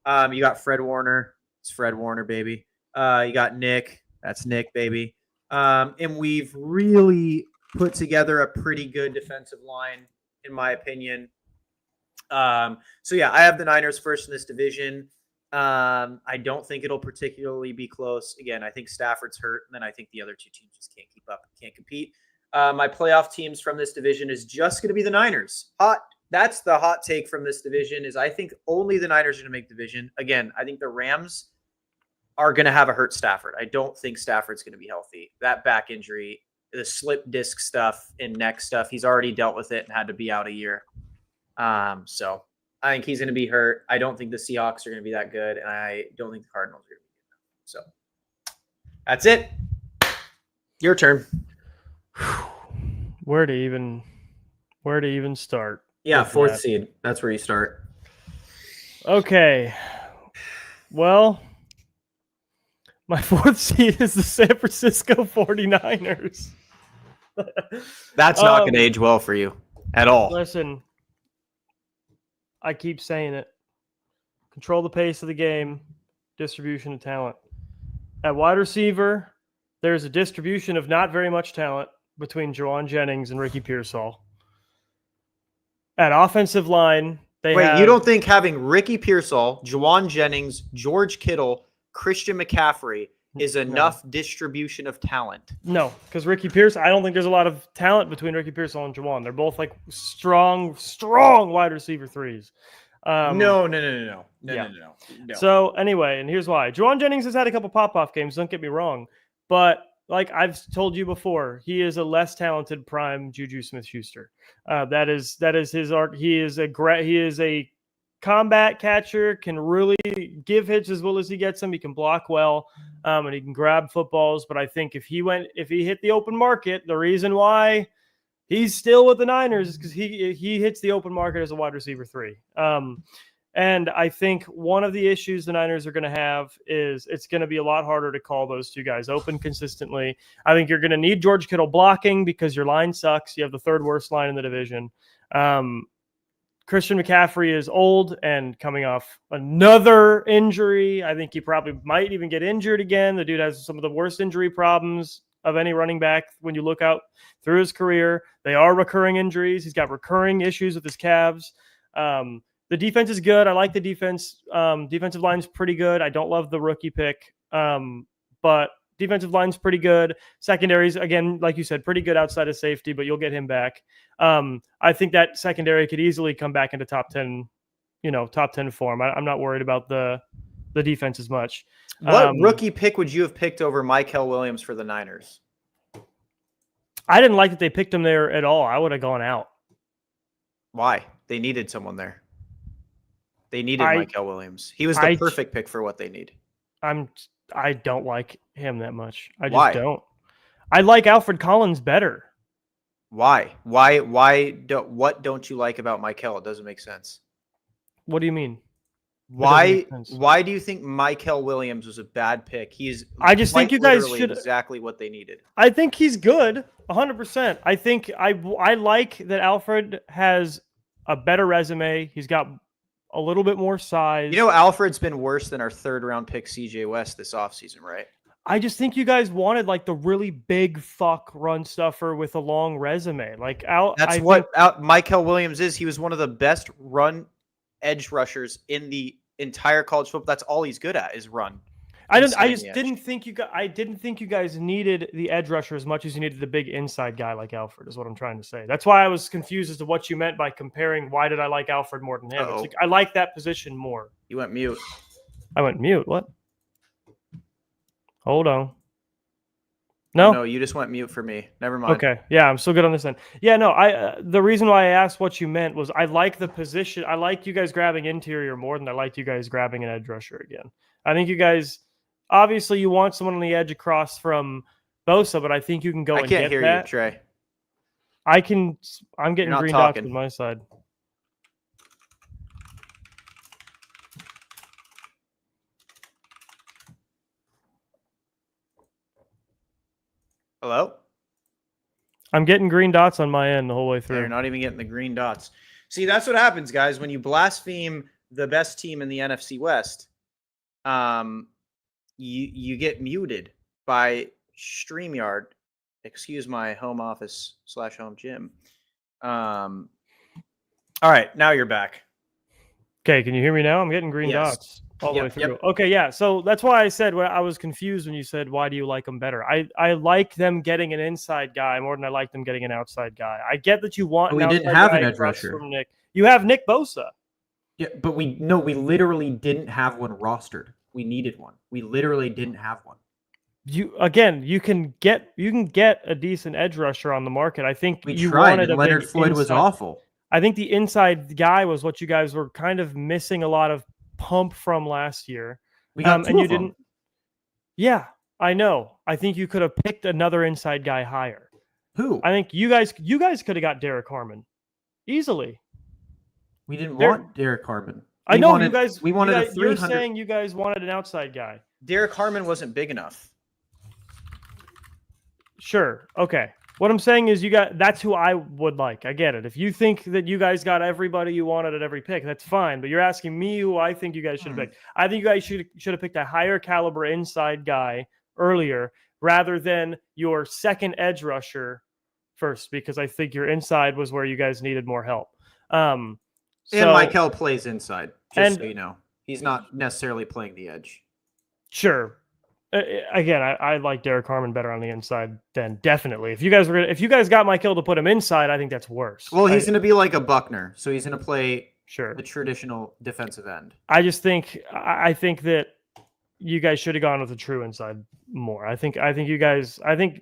You got Fred Warner. It's Fred Warner, baby. You got Nick. That's Nick, baby. And we've really put together a pretty good defensive line, in my opinion. So yeah, I have the Niners first in this division. I don't think it'll particularly be close. Again, I think Stafford's hurt, and then I think the other 2 teams just can't keep up, can't compete. My playoff teams from this division is just going to be the Niners. That's the hot take from this division, is I think only the Niners are going to make division. Again, I think the Rams are going to have a hurt Stafford. I don't think Stafford's going to be healthy. That back injury, the slip disc stuff and neck stuff, he's already dealt with it and had to be out a year. So I think he's going to be hurt. I don't think the Seahawks are going to be that good, and I don't think the Cardinals are going to be good. So that's it. Your turn. Where to even start? Yeah, 4th seed. That's where you start. Okay. Well, my 4th seed is the San Francisco 49ers. That's not going to age well for you at all. Listen, I keep saying it. Control the pace of the game, distribution of talent. At wide receiver, there's a distribution of not very much talent between Juwan Jennings and Ricky Pearsall. At offensive line, you don't think having Ricky Pearsall, Juwan Jennings, George Kittle, Christian McCaffrey is enough distribution of talent? No, because Ricky Pearsall, I don't think there's a lot of talent between Ricky Pearsall and Juwan. They're both like strong wide receiver 3s. No. So anyway, and here's why. Juwan Jennings has had a couple pop-off games, don't get me wrong. But like I've told you before, he is a less talented prime Juju Smith-Schuster. That is his art. He is a combat catcher, can really give hits as well as he gets them. He can block well, and he can grab footballs. But I think if he hit the open market, the reason why he's still with the Niners is because he hits the open market as a wide receiver 3. And I think one of the issues the Niners are going to have is it's going to be a lot harder to call those two guys open consistently. I think you're going to need George Kittle blocking because your line sucks. You have the 3rd worst line in the division. Christian McCaffrey is old and coming off another injury. I think he probably might even get injured again. The dude has some of the worst injury problems of any running back when you look out through his career. They are recurring injuries. He's got recurring issues with his calves. The defense is good. I like the defense. Defensive line's pretty good. I don't love the rookie pick, but defensive line's pretty good. Secondaries, again, like you said, pretty good outside of safety, but you'll get him back. I think that secondary could easily come back into top 10 form. I'm not worried about the defense as much. What rookie pick would you have picked over Mykel Williams for the Niners? I didn't like that they picked him there at all. I would have gone out. Why? They needed someone there. They needed Mykel Williams. He was the perfect pick for what they need. I don't like him that much. I just Why? don't. I like Alfred Collins better. Why? What don't you like about Mykel? It doesn't make sense. What do you mean? Why do you think Mykel Williams was a bad pick? I just think you guys should exactly what they needed. I think he's good, 100%. I think I like that Alfred has a better resume. He's got a little bit more size. Alfred's been worse than our 3rd round pick CJ West this offseason, right? I just think you guys wanted like the really big fuck run stuffer with a long resume. Like Mykel Williams is. He was one of the best run edge rushers in the entire college football. That's all he's good at is run. I didn't think you guys needed the edge rusher as much as you needed the big inside guy like Alfred, is what I'm trying to say. That's why I was confused as to what you meant by comparing why did I like Alfred more than him. It's like, I like that position more. You went mute. I went mute. What? Hold on. No? No, you just went mute for me. Never mind. Okay. Yeah, I'm still good on this end. Yeah, no, the reason why I asked what you meant was I like the position. I like you guys grabbing interior more than I liked you guys grabbing an edge rusher again. I think you guys, obviously you want someone on the edge across from Bosa, but I think you can go and get that. I can't hear you, Trey. I'm getting green dots on my side. Hello? I'm getting green dots on my end the whole way through. You're not even getting the green dots. See, that's what happens, guys, when you blaspheme the best team in the NFC West. You get muted by StreamYard. Excuse my home office / home gym. All right, now you're back. Okay, can you hear me now? I'm getting green dots all the way through. Yep. Okay, yeah. So that's why I said I was confused when you said, why do you like them better? I like them getting an inside guy more than I like them getting an outside guy. I get that you want. We didn't have an edge rusher. You have Nick Bosa. Yeah, but we literally didn't have one rostered. We needed one. We literally didn't have one. You can get a decent edge rusher on the market. I think we tried. And Leonard Floyd was awful. I think the inside guy was what you guys were kind of missing a lot of pump from last year. We got two and you of them. didn't. Yeah, I know. I think you could have picked another inside guy higher. Who? I think you guys could have got Derek Harmon easily. We didn't want Derek Harmon. I know you guys. We wanted a 300. You're saying you guys wanted an outside guy. Derek Harmon wasn't big enough. Sure. Okay. What I'm saying is that's who I would like. I get it. If you think that you guys got everybody you wanted at every pick, that's fine. But you're asking me who I think you guys should have picked. I think you guys should have picked a higher caliber inside guy earlier rather than your second edge rusher first, because I think your inside was where you guys needed more help. And Mykel plays inside, so you know. He's not necessarily playing the edge. Sure. Again, I like Derek Harmon better on the inside than definitely. If you guys got Mykel to put him inside, I think that's worse. Well, he's going to be like a Buckner, so he's going to play the traditional defensive end. I think that you guys should have gone with a true inside more. I think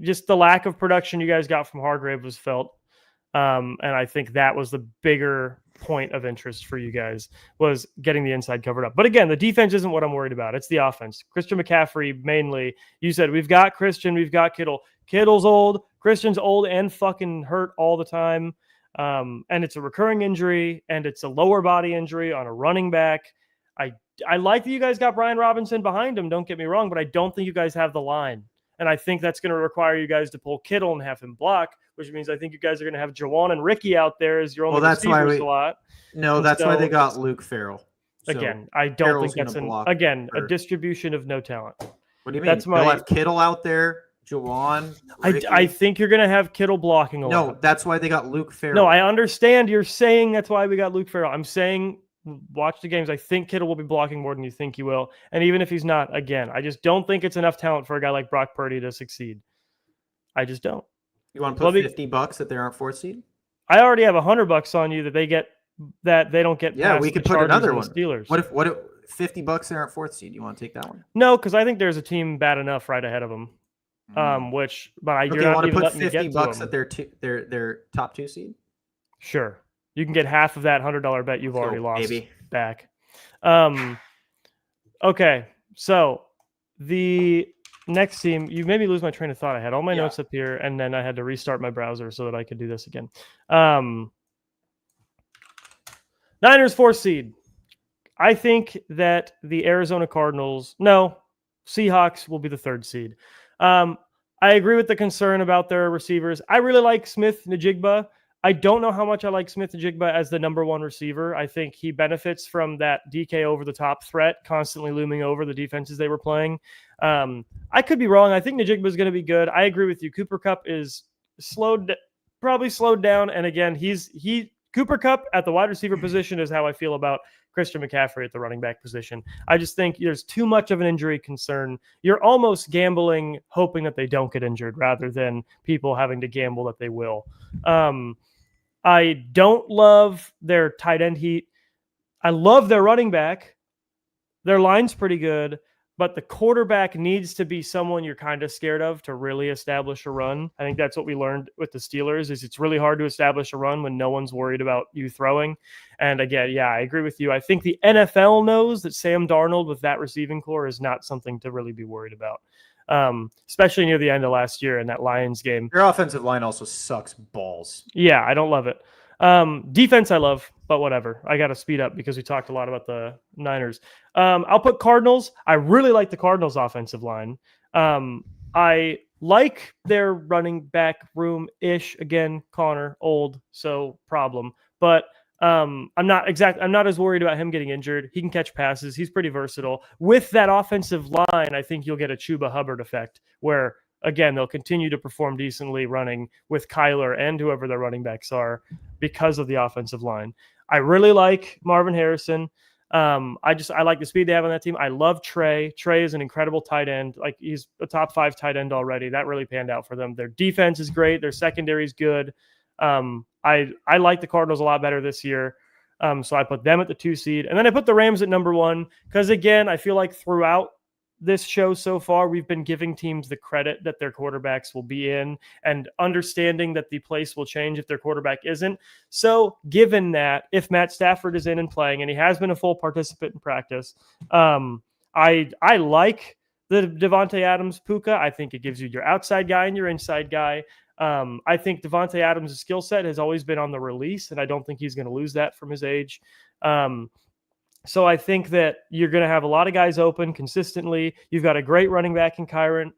just the lack of production you guys got from Hargrave was felt. And I think that was the bigger point of interest for you guys, was getting the inside covered up. But again, the defense isn't what I'm worried about. It's the offense. Christian McCaffrey mainly. You said we've got Christian, we've got Kittle. Kittle's old. Christian's old and fucking hurt all the time. And it's a recurring injury, and it's a lower body injury on a running back. I like that you guys got Brian Robinson behind him, don't get me wrong, but I don't think you guys have the line. And I think that's going to require you guys to pull Kittle and have him block, which means I think you guys are going to have Jawan and Ricky out there as your only receivers a lot. No, that's why they got Luke Farrell. Again, I don't think that's a distribution of no talent. What do you mean? They'll have Kittle out there, Jawan. I think you're going to have Kittle blocking a lot. No, that's why they got Luke Farrell. No, I understand you're saying that's why we got Luke Farrell. I'm saying watch the games. I think Kittle will be blocking more than you think he will. And even if he's not, again, I just don't think it's enough talent for a guy like Brock Purdy to succeed. I just don't. You want to put $50 that they aren't 4th seed? I already have $100 on you that they don't get. Yeah, we could put another one. Steelers. What if $50 they aren't 4th seed? You want to take that one? No, because I think there's a team bad enough right ahead of them. You're not even letting me get to them. $50 at their top 2 seed? Sure. You can get half of that $100 bet you've already lost back. Okay, so the next team, you made me lose my train of thought. I had all my notes up here, and then I had to restart my browser so that I could do this again. Niners 4th seed. I think that the Arizona Cardinals, Seahawks will be the 3rd seed. I agree with the concern about their receivers. I really like Smith-Njigba. I don't know how much I like Smith-Njigba as the number 1 receiver. I think he benefits from that DK over-the-top threat constantly looming over the defenses they were playing. I could be wrong. I think Njigba is going to be good. I agree with you. Cooper Kupp is probably slowed down. And again, Cooper Kupp at the wide receiver position is how I feel about Christian McCaffrey at the running back position. I just think there's too much of an injury concern. You're almost gambling, hoping that they don't get injured rather than people having to gamble that they will. I don't love their tight end heat. I love their running back. Their line's pretty good, but the quarterback needs to be someone you're kind of scared of to really establish a run. I think that's what we learned with the Steelers is it's really hard to establish a run when no one's worried about you throwing. And again, I agree with you. I think the NFL knows that Sam Darnold with that receiving core is not something to really be worried about. Especially near the end of last year in that Lions game. Your offensive line also sucks balls. Yeah, I don't love it. Defense I love, but whatever. I got to speed up because we talked a lot about the Niners. I'll put Cardinals. I really like the Cardinals offensive line. I like their running back room-ish. Again, Connor, old, so problem. But I'm not as worried about him getting injured. He can catch passes. He's pretty versatile. With that offensive line, I think you'll get a Chuba Hubbard effect where, again, they'll continue to perform decently running with Kyler and whoever their running backs are because of the offensive line. I really like Marvin Harrison. I like the speed they have on that team. I love Trey. Trey is an incredible tight end. Like he's a top 5 tight end already. That really panned out for them. Their defense is great. Their secondary is good. I like the Cardinals a lot better this year. So I put them at the 2 seed. And then I put the Rams at number 1 because, again, I feel like throughout this show so far, we've been giving teams the credit that their quarterbacks will be in and understanding that the place will change if their quarterback isn't. So given that, if Matt Stafford is in and playing, and he has been a full participant in practice, I like the Devontae Adams Puka. I think it gives you your outside guy and your inside guy. I think Devontae Adams' skill set has always been on the release, and I don't think he's going to lose that from his age. So I think that you're going to have a lot of guys open consistently. You've got a great running back in Kyron.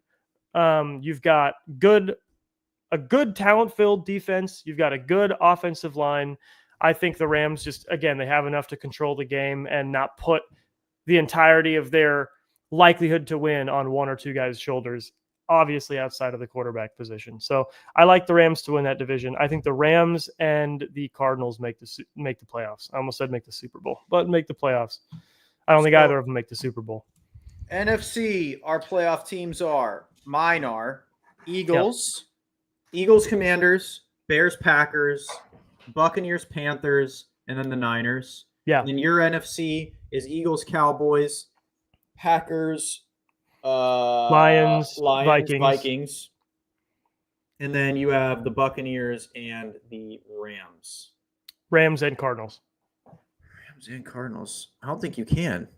You've got a good talent-filled defense. You've got a good offensive line. I think the Rams just, again, they have enough to control the game and not put the entirety of their likelihood to win on 1 or 2 guys' shoulders, obviously outside of the quarterback position. So I like the Rams to win that division. I think the Rams and the Cardinals make the playoffs. I almost said make the Super Bowl, but make the playoffs. I don't think either of them make the Super Bowl. NFC, our playoff teams mine are Eagles, Eagles, Commanders, Bears, Packers, Buccaneers, Panthers, and then the Niners. Yeah. And your NFC is Eagles, Cowboys, Packers, Lions, Vikings. And then you have the Buccaneers and the Rams. Rams and Cardinals. Rams and Cardinals. I don't think you can.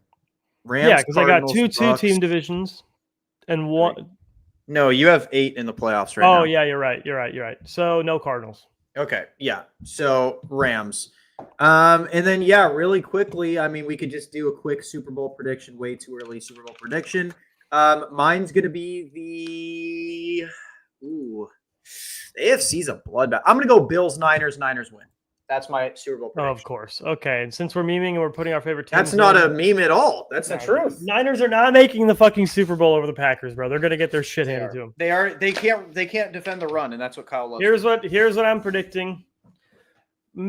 Rams, Yeah, because I got Cardinals, two Bucks. team divisions and one. No, you have 8 in the playoffs right now. Oh, yeah, you're right. So no Cardinals. Okay, yeah. So Rams. And then, yeah, really quickly, I mean, we could just do a quick Super Bowl prediction, way too early Super Bowl prediction. Mine's going to be the AFC's a bloodbath. I'm going to go Bills, Niners win. That's my Super Bowl prediction. Of course. Okay, and since we're memeing and we're putting our favorite teams, that's not a meme at all. That's the truth. Niners are not making the fucking Super Bowl over the Packers, bro. They're going to get their shit handed to them. They are. They can't defend the run, and that's what Kyle loves. Here's what I'm predicting.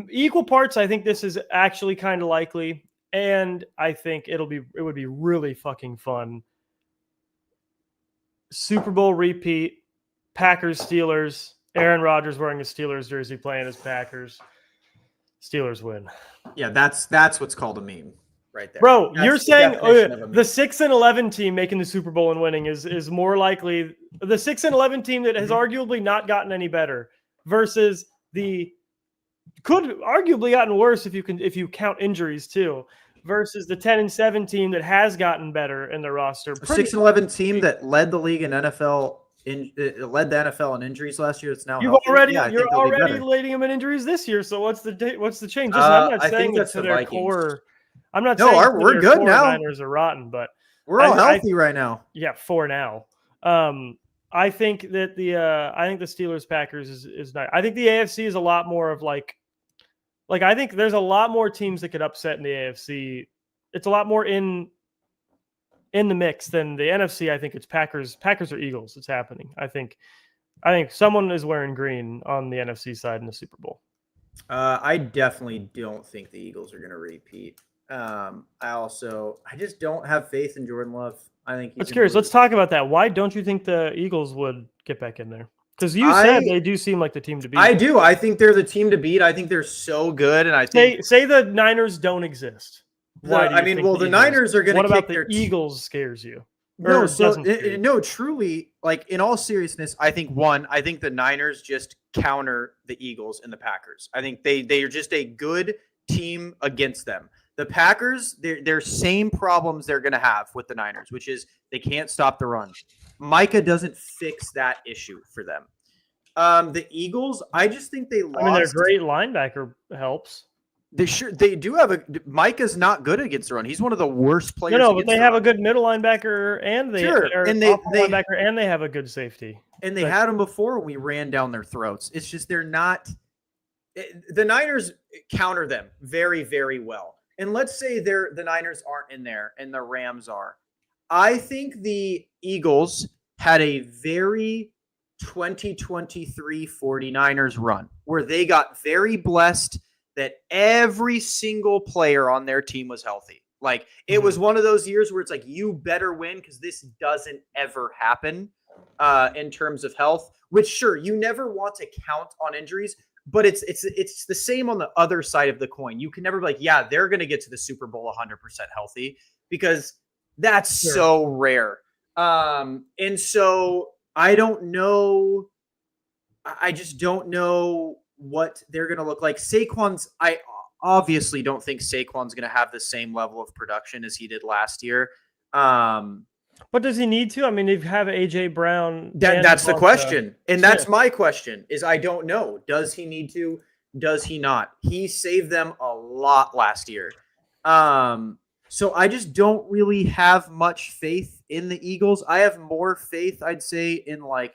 Equal parts, I think this is actually kind of likely, and I think it would be really fucking fun. Super Bowl repeat, Packers, Steelers, Aaron Rodgers wearing a Steelers jersey playing as Packers. Steelers win. Yeah, that's what's called a meme right there. Bro, that's you're saying the 6-11 team making the Super Bowl and winning is more likely the 6-11 team that has arguably not gotten any better versus the could arguably gotten worse if you count injuries too, versus the 10-7 team that has gotten better in their roster. 6-11 team that led the league in NFL led the NFL in injuries last year. It's now you're already leading them in injuries this year. So what's the change? Listen, I'm not saying that to their core. I'm not saying we're good now. Niners are rotten, but we're all healthy right now. Yeah, for now. I think that the Steelers Packers is not. I think the AFC is a lot more of like I think there's a lot more teams that could upset in the AFC. It's a lot more in the mix than the NFC. I think it's Packers or Eagles. It's happening. I think someone is wearing green on the NFC side in the Super Bowl. I definitely don't think the Eagles are going to repeat. I just don't have faith in Jordan Love. I think That's curious. Let's talk about that. Why don't you think the Eagles would get back in there? Because you said they do seem like the team to beat. I do. I think they're the team to beat. I think they're so good, and I think say the Niners don't exist. The Niners are going to. What about the Eagles scares you? No, truly, like in all seriousness, I think the Niners just counter the Eagles and the Packers. I think they are just a good team against them. The Packers, their same problems they're going to have with the Niners, which is they can't stop the run. Micah doesn't fix that issue for them. The Eagles, I just think they lost. I mean, their great linebacker helps. They do have Micah's not good against the run. He's one of the worst players. No, but they have a good middle linebacker and they linebacker and they have a good safety. And they had them before when we ran down their throats. It's just they're not. The Niners counter them very, very well. And let's say the Niners aren't in there and the Rams are. I think the Eagles had a very 2023 49ers run where they got very blessed that every single player on their team was healthy. Like it was one of those years where it's like, you better win because this doesn't ever happen in terms of health, which sure, you never want to count on injuries, but it's the same on the other side of the coin. You can never be like, yeah, they're going to get to the Super Bowl 100% healthy because that's so rare. And so I don't know. I just don't know what they're going to look like. I obviously don't think Saquon's going to have the same level of production as he did last year. But does he need to? I mean, they have AJ Brown. That's the question. And that's my question is I don't know. Does he need to? Does he not? He saved them a lot last year. So I just don't really have much faith in the Eagles. I have more faith, I'd say, in like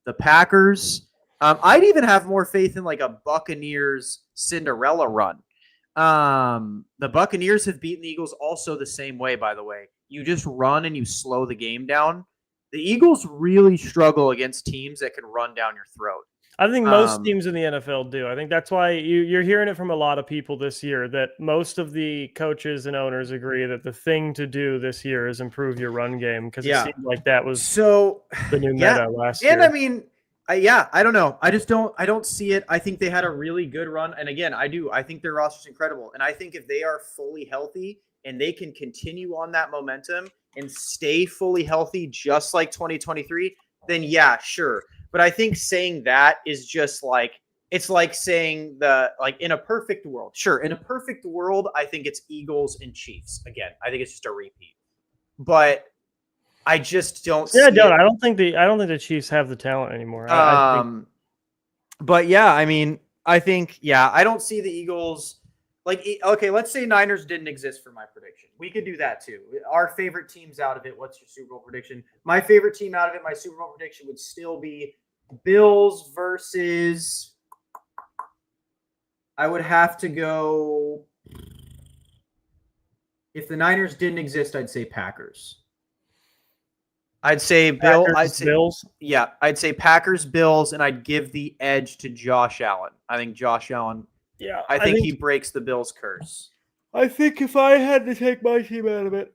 the Packers. I'd even have more faith in like a Buccaneers Cinderella run. The Buccaneers have beaten the Eagles also the same way, by the way. You just run and you slow the game down. The Eagles really struggle against teams that can run down your throat. I think most teams in the NFL do. I think that's why you're hearing it from a lot of people this year that most of the coaches and owners agree that the thing to do this year is improve your run game because it seemed like that was the new meta last year. And I mean, I don't know. I don't see it. I think they had a really good run. And again, I think their roster is incredible. And I think if they are fully healthy and they can continue on that momentum and stay fully healthy just like 2023, then yeah, sure. But I think saying that is just like, it's like saying in a perfect world. Sure, in a perfect world, I think it's Eagles and Chiefs. Again, I think it's just a repeat. But I just don't see I don't. it. I don't think the Chiefs have the talent anymore. I think, But yeah, I mean, I think, I don't see the Eagles. Okay, let's say Niners didn't exist for my prediction. We could do that too. Our favorite teams out of it. What's your Super Bowl prediction? My favorite team out of it, my Super Bowl prediction would still be Bills versus. I would have to go. If the Niners didn't exist, I'd say Packers. I'd say Bills. Yeah, I'd say Packers, Bills, and I'd give the edge to Josh Allen. I think Josh Allen. Yeah, I think he breaks the Bills' curse. I think if I had to take my team out of it,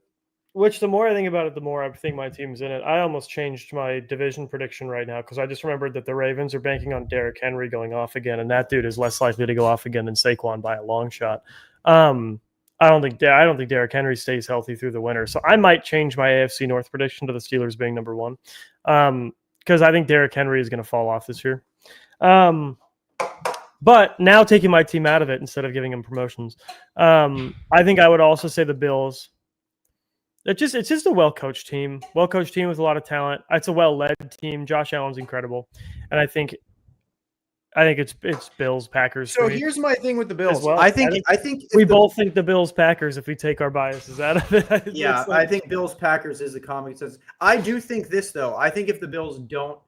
which the more I think about it, the more I think my team's in it. I almost changed my division prediction right now because I just remembered that the Ravens are banking on Derrick Henry going off again, and that dude is less likely to go off again than Saquon by a long shot. I don't think Derrick Henry stays healthy through the winter, so I might change my AFC North prediction to the Steelers being number one, because I think Derrick Henry is going to fall off this year. But now taking my team out of it instead of giving him promotions, I think I would also say the Bills. It's just a well-coached team with a lot of talent. It's a well-led team. Josh Allen's incredible, and I think it's Bills Packers. So here's my thing with the Bills. Well. I think we both think the Bills Packers if we take our biases out of it. Yeah, I think Bills Packers is the common sense. I do think this though. I think if the Bills don't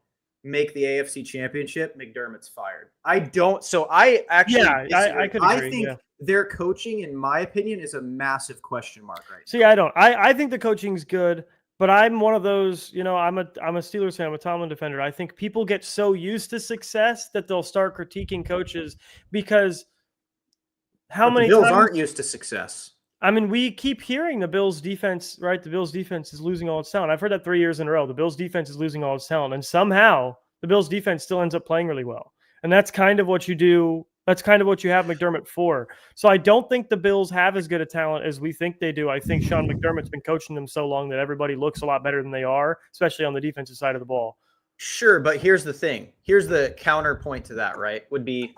make the AFC Championship, McDermott's fired. I don't. So I actually, I could agree. I think their coaching, in my opinion, is a massive question mark right now. See, I don't. I think the coaching's good. But I'm one of those, I'm a Steelers fan, I'm a Tomlin defender. I think people get so used to success that they'll start critiquing coaches because many Bills times aren't used to success? I mean, we keep hearing the Bills defense, right? The Bills defense is losing all its talent. I've heard that 3 years in a row. The Bills defense is losing all its talent. And somehow the Bills defense still ends up playing really well. And that's kind of what you do. That's kind of what you have McDermott for. So I don't think the Bills have as good a talent as we think they do. I think Sean McDermott's been coaching them so long that everybody looks a lot better than they are, especially on the defensive side of the ball. Sure, but here's the thing. Here's the counterpoint to that, right? Would be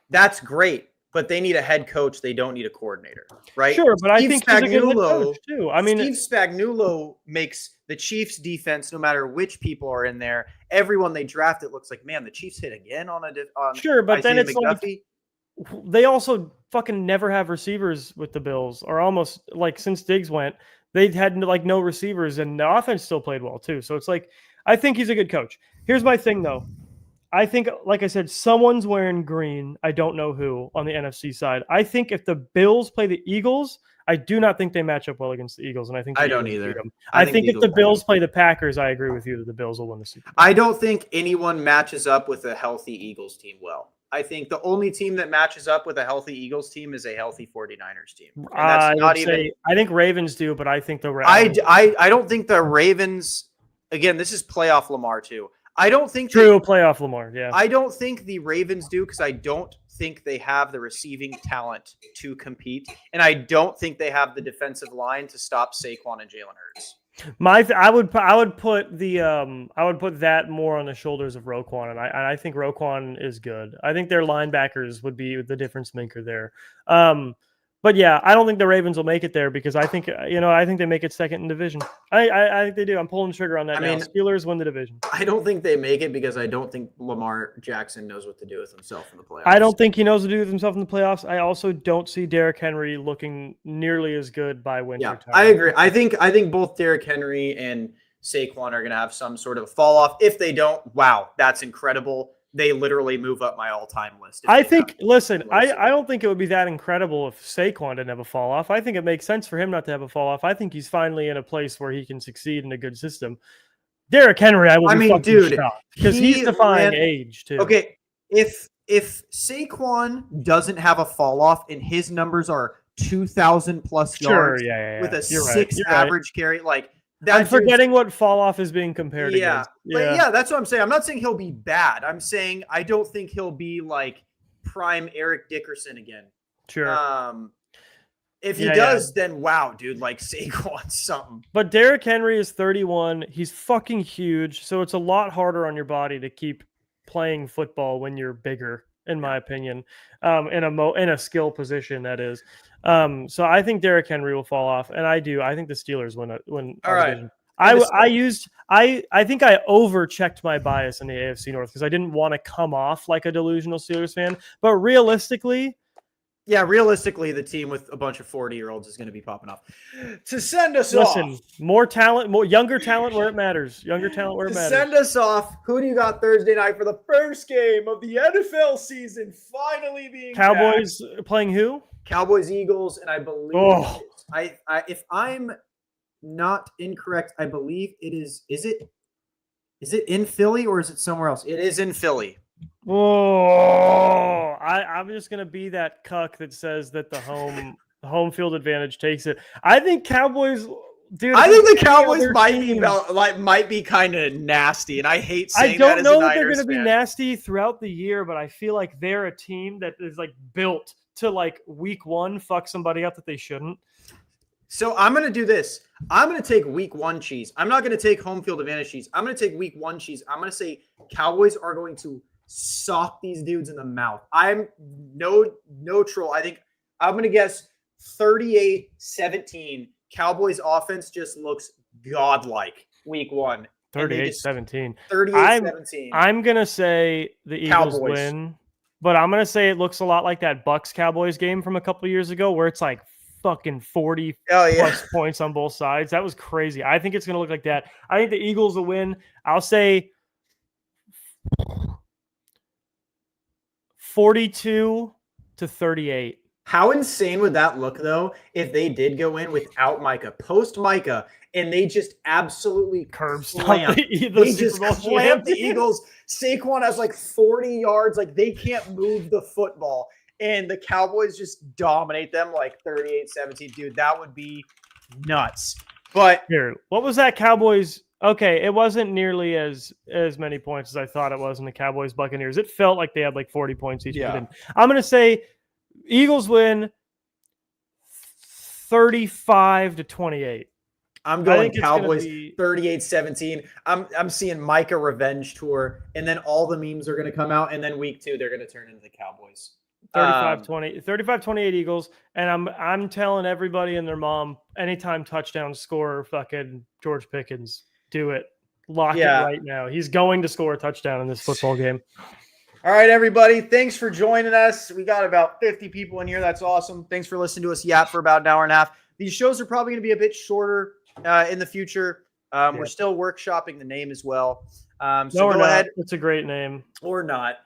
that's great, but they need a head coach. They don't need a coordinator, right? Sure, but I think he's a good head coach too. I mean, Steve Spagnuolo makes the Chiefs defense, no matter which people are in there, everyone they draft, it looks like, man, the Chiefs hit again on sure, but then it's McDuffie. Like they also fucking never have receivers with the Bills, or almost like since Diggs went, they had like no receivers, and the offense still played well too. So it's like I think he's a good coach. Here's my thing though. I think, like I said, someone's wearing green. I don't know who on the NFC side. I think if the Bills play the Eagles, I do not think they match up well against the Eagles, and I think I don't either. I think if the Bills play the Packers, I agree with you that the Bills will win the Super Bowl. I don't think anyone matches up with a healthy Eagles team well. I think the only team that matches up with a healthy Eagles team is a healthy 49ers team. And that's I think Ravens do, but I think the Ravens. I don't think the Ravens. Again, this is playoff Lamar too. I don't think playoff Lamar. Yeah. I don't think the Ravens do because I don't think they have the receiving talent to compete, and I don't think they have the defensive line to stop Saquon and Jalen Hurts. I would put that more on the shoulders of Roquan, and I think Roquan is good. I think their linebackers would be the difference maker there. But yeah, I don't think the Ravens will make it there because I think they make it second in division. I think they do. I'm pulling the trigger on that. Steelers win the division. I don't think they make it because I don't think Lamar Jackson knows what to do with himself in the playoffs. I don't think he knows what to do with himself in the playoffs. I also don't see Derrick Henry looking nearly as good by winter time. I agree. I think both Derrick Henry and Saquon are going to have some sort of fall off. If they don't, wow, that's incredible. They literally move up my all-time list. I don't think it would be that incredible if Saquon didn't have a fall off. I think it makes sense for him not to have a fall off. I think he's finally in a place where he can succeed in a good system. Derrick Henry, shocked because he's defying age too. Okay, if Saquon doesn't have a fall off and his numbers are 2,000 plus yards with a 6 average carry, like. I'm forgetting what fall off is being compared against. Yeah, that's what I'm saying. I'm not saying he'll be bad. I'm saying I don't think he'll be like prime Eric Dickerson again. Sure. If he does, then wow, dude, like Saquon's something. But Derrick Henry is 31. He's fucking huge, so it's a lot harder on your body to keep playing football when you're bigger, in my opinion, in a skill position, that is. So I think Derrick Henry will fall off, and I think the Steelers win All our right. division. I think I overchecked my bias in the AFC North because I didn't want to come off like a delusional Steelers fan. But realistically, the team with a bunch of 40-year-olds is going to be popping off. To send us off. Listen, more younger talent where it matters. Younger talent where it matters. Send us off. Who do you got Thursday night for the first game of the NFL season finally being Cowboys playing who? Cowboys, Eagles, and I believe if I'm not incorrect, I believe it is it in Philly or is it somewhere else? It is in Philly. Oh, I'm just gonna be that cuck that says that the home field advantage takes it. I think Cowboys, dude. I think the Cowboys might be kind of nasty, and I hate saying that. I don't know that they're gonna be nasty throughout the year, but I feel like they're a team that is like built to like week 1 fuck somebody up that they shouldn't. So I'm going to do this. I'm going to take week 1 cheese. I'm not going to take home field advantage cheese. I'm going to take week 1 cheese. I'm going to say Cowboys are going to sock these dudes in the mouth. I'm no troll. I think I'm going to guess 38-17. Cowboys offense just looks godlike week 1. 38-17. 38-17. I'm going to say the Eagles win, but I'm going to say it looks a lot like that Bucs-Cowboys game from a couple years ago where it's like fucking 40 plus points on both sides. That was crazy. I think it's going to look like that. I think the Eagles will win. I'll say 42-38. How insane would that look, though, if they did go in without Micah, post Micah, and they just absolutely curb stomp the Eagles. Saquon has like 40 yards. Like, they can't move the football. And the Cowboys just dominate them like 38-17. Dude, that would be nuts. But here, what was that Cowboys? Okay, it wasn't nearly as many points as I thought it was in the Cowboys Buccaneers. It felt like they had like 40 points each. Yeah. I'm going to say Eagles win 35-28. I'm going Cowboys 38-17. I'm seeing Micah revenge tour, and then all the memes are going to come out, and then week 2 they're going to turn into the Cowboys. 35-28 Eagles, and I'm telling everybody and their mom, anytime touchdown score fucking George Pickens, do it. Lock it right now. He's going to score a touchdown in this football game. All right, everybody. Thanks for joining us. We got about 50 people in here. That's awesome. Thanks for listening to us yap for about an hour and a half. These shows are probably going to be a bit shorter in the future. We're still workshopping the name as well. So go ahead. It's a great name. Or not.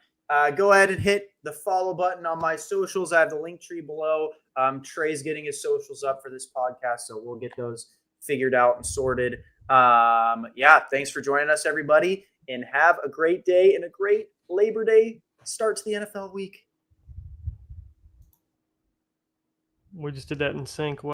Go ahead and hit the follow button on my socials. I have the link tree below. Trey's getting his socials up for this podcast, so we'll get those figured out and sorted. Thanks for joining us, everybody, and have a great day and a great Labor Day start to the NFL week. We just did that in sync.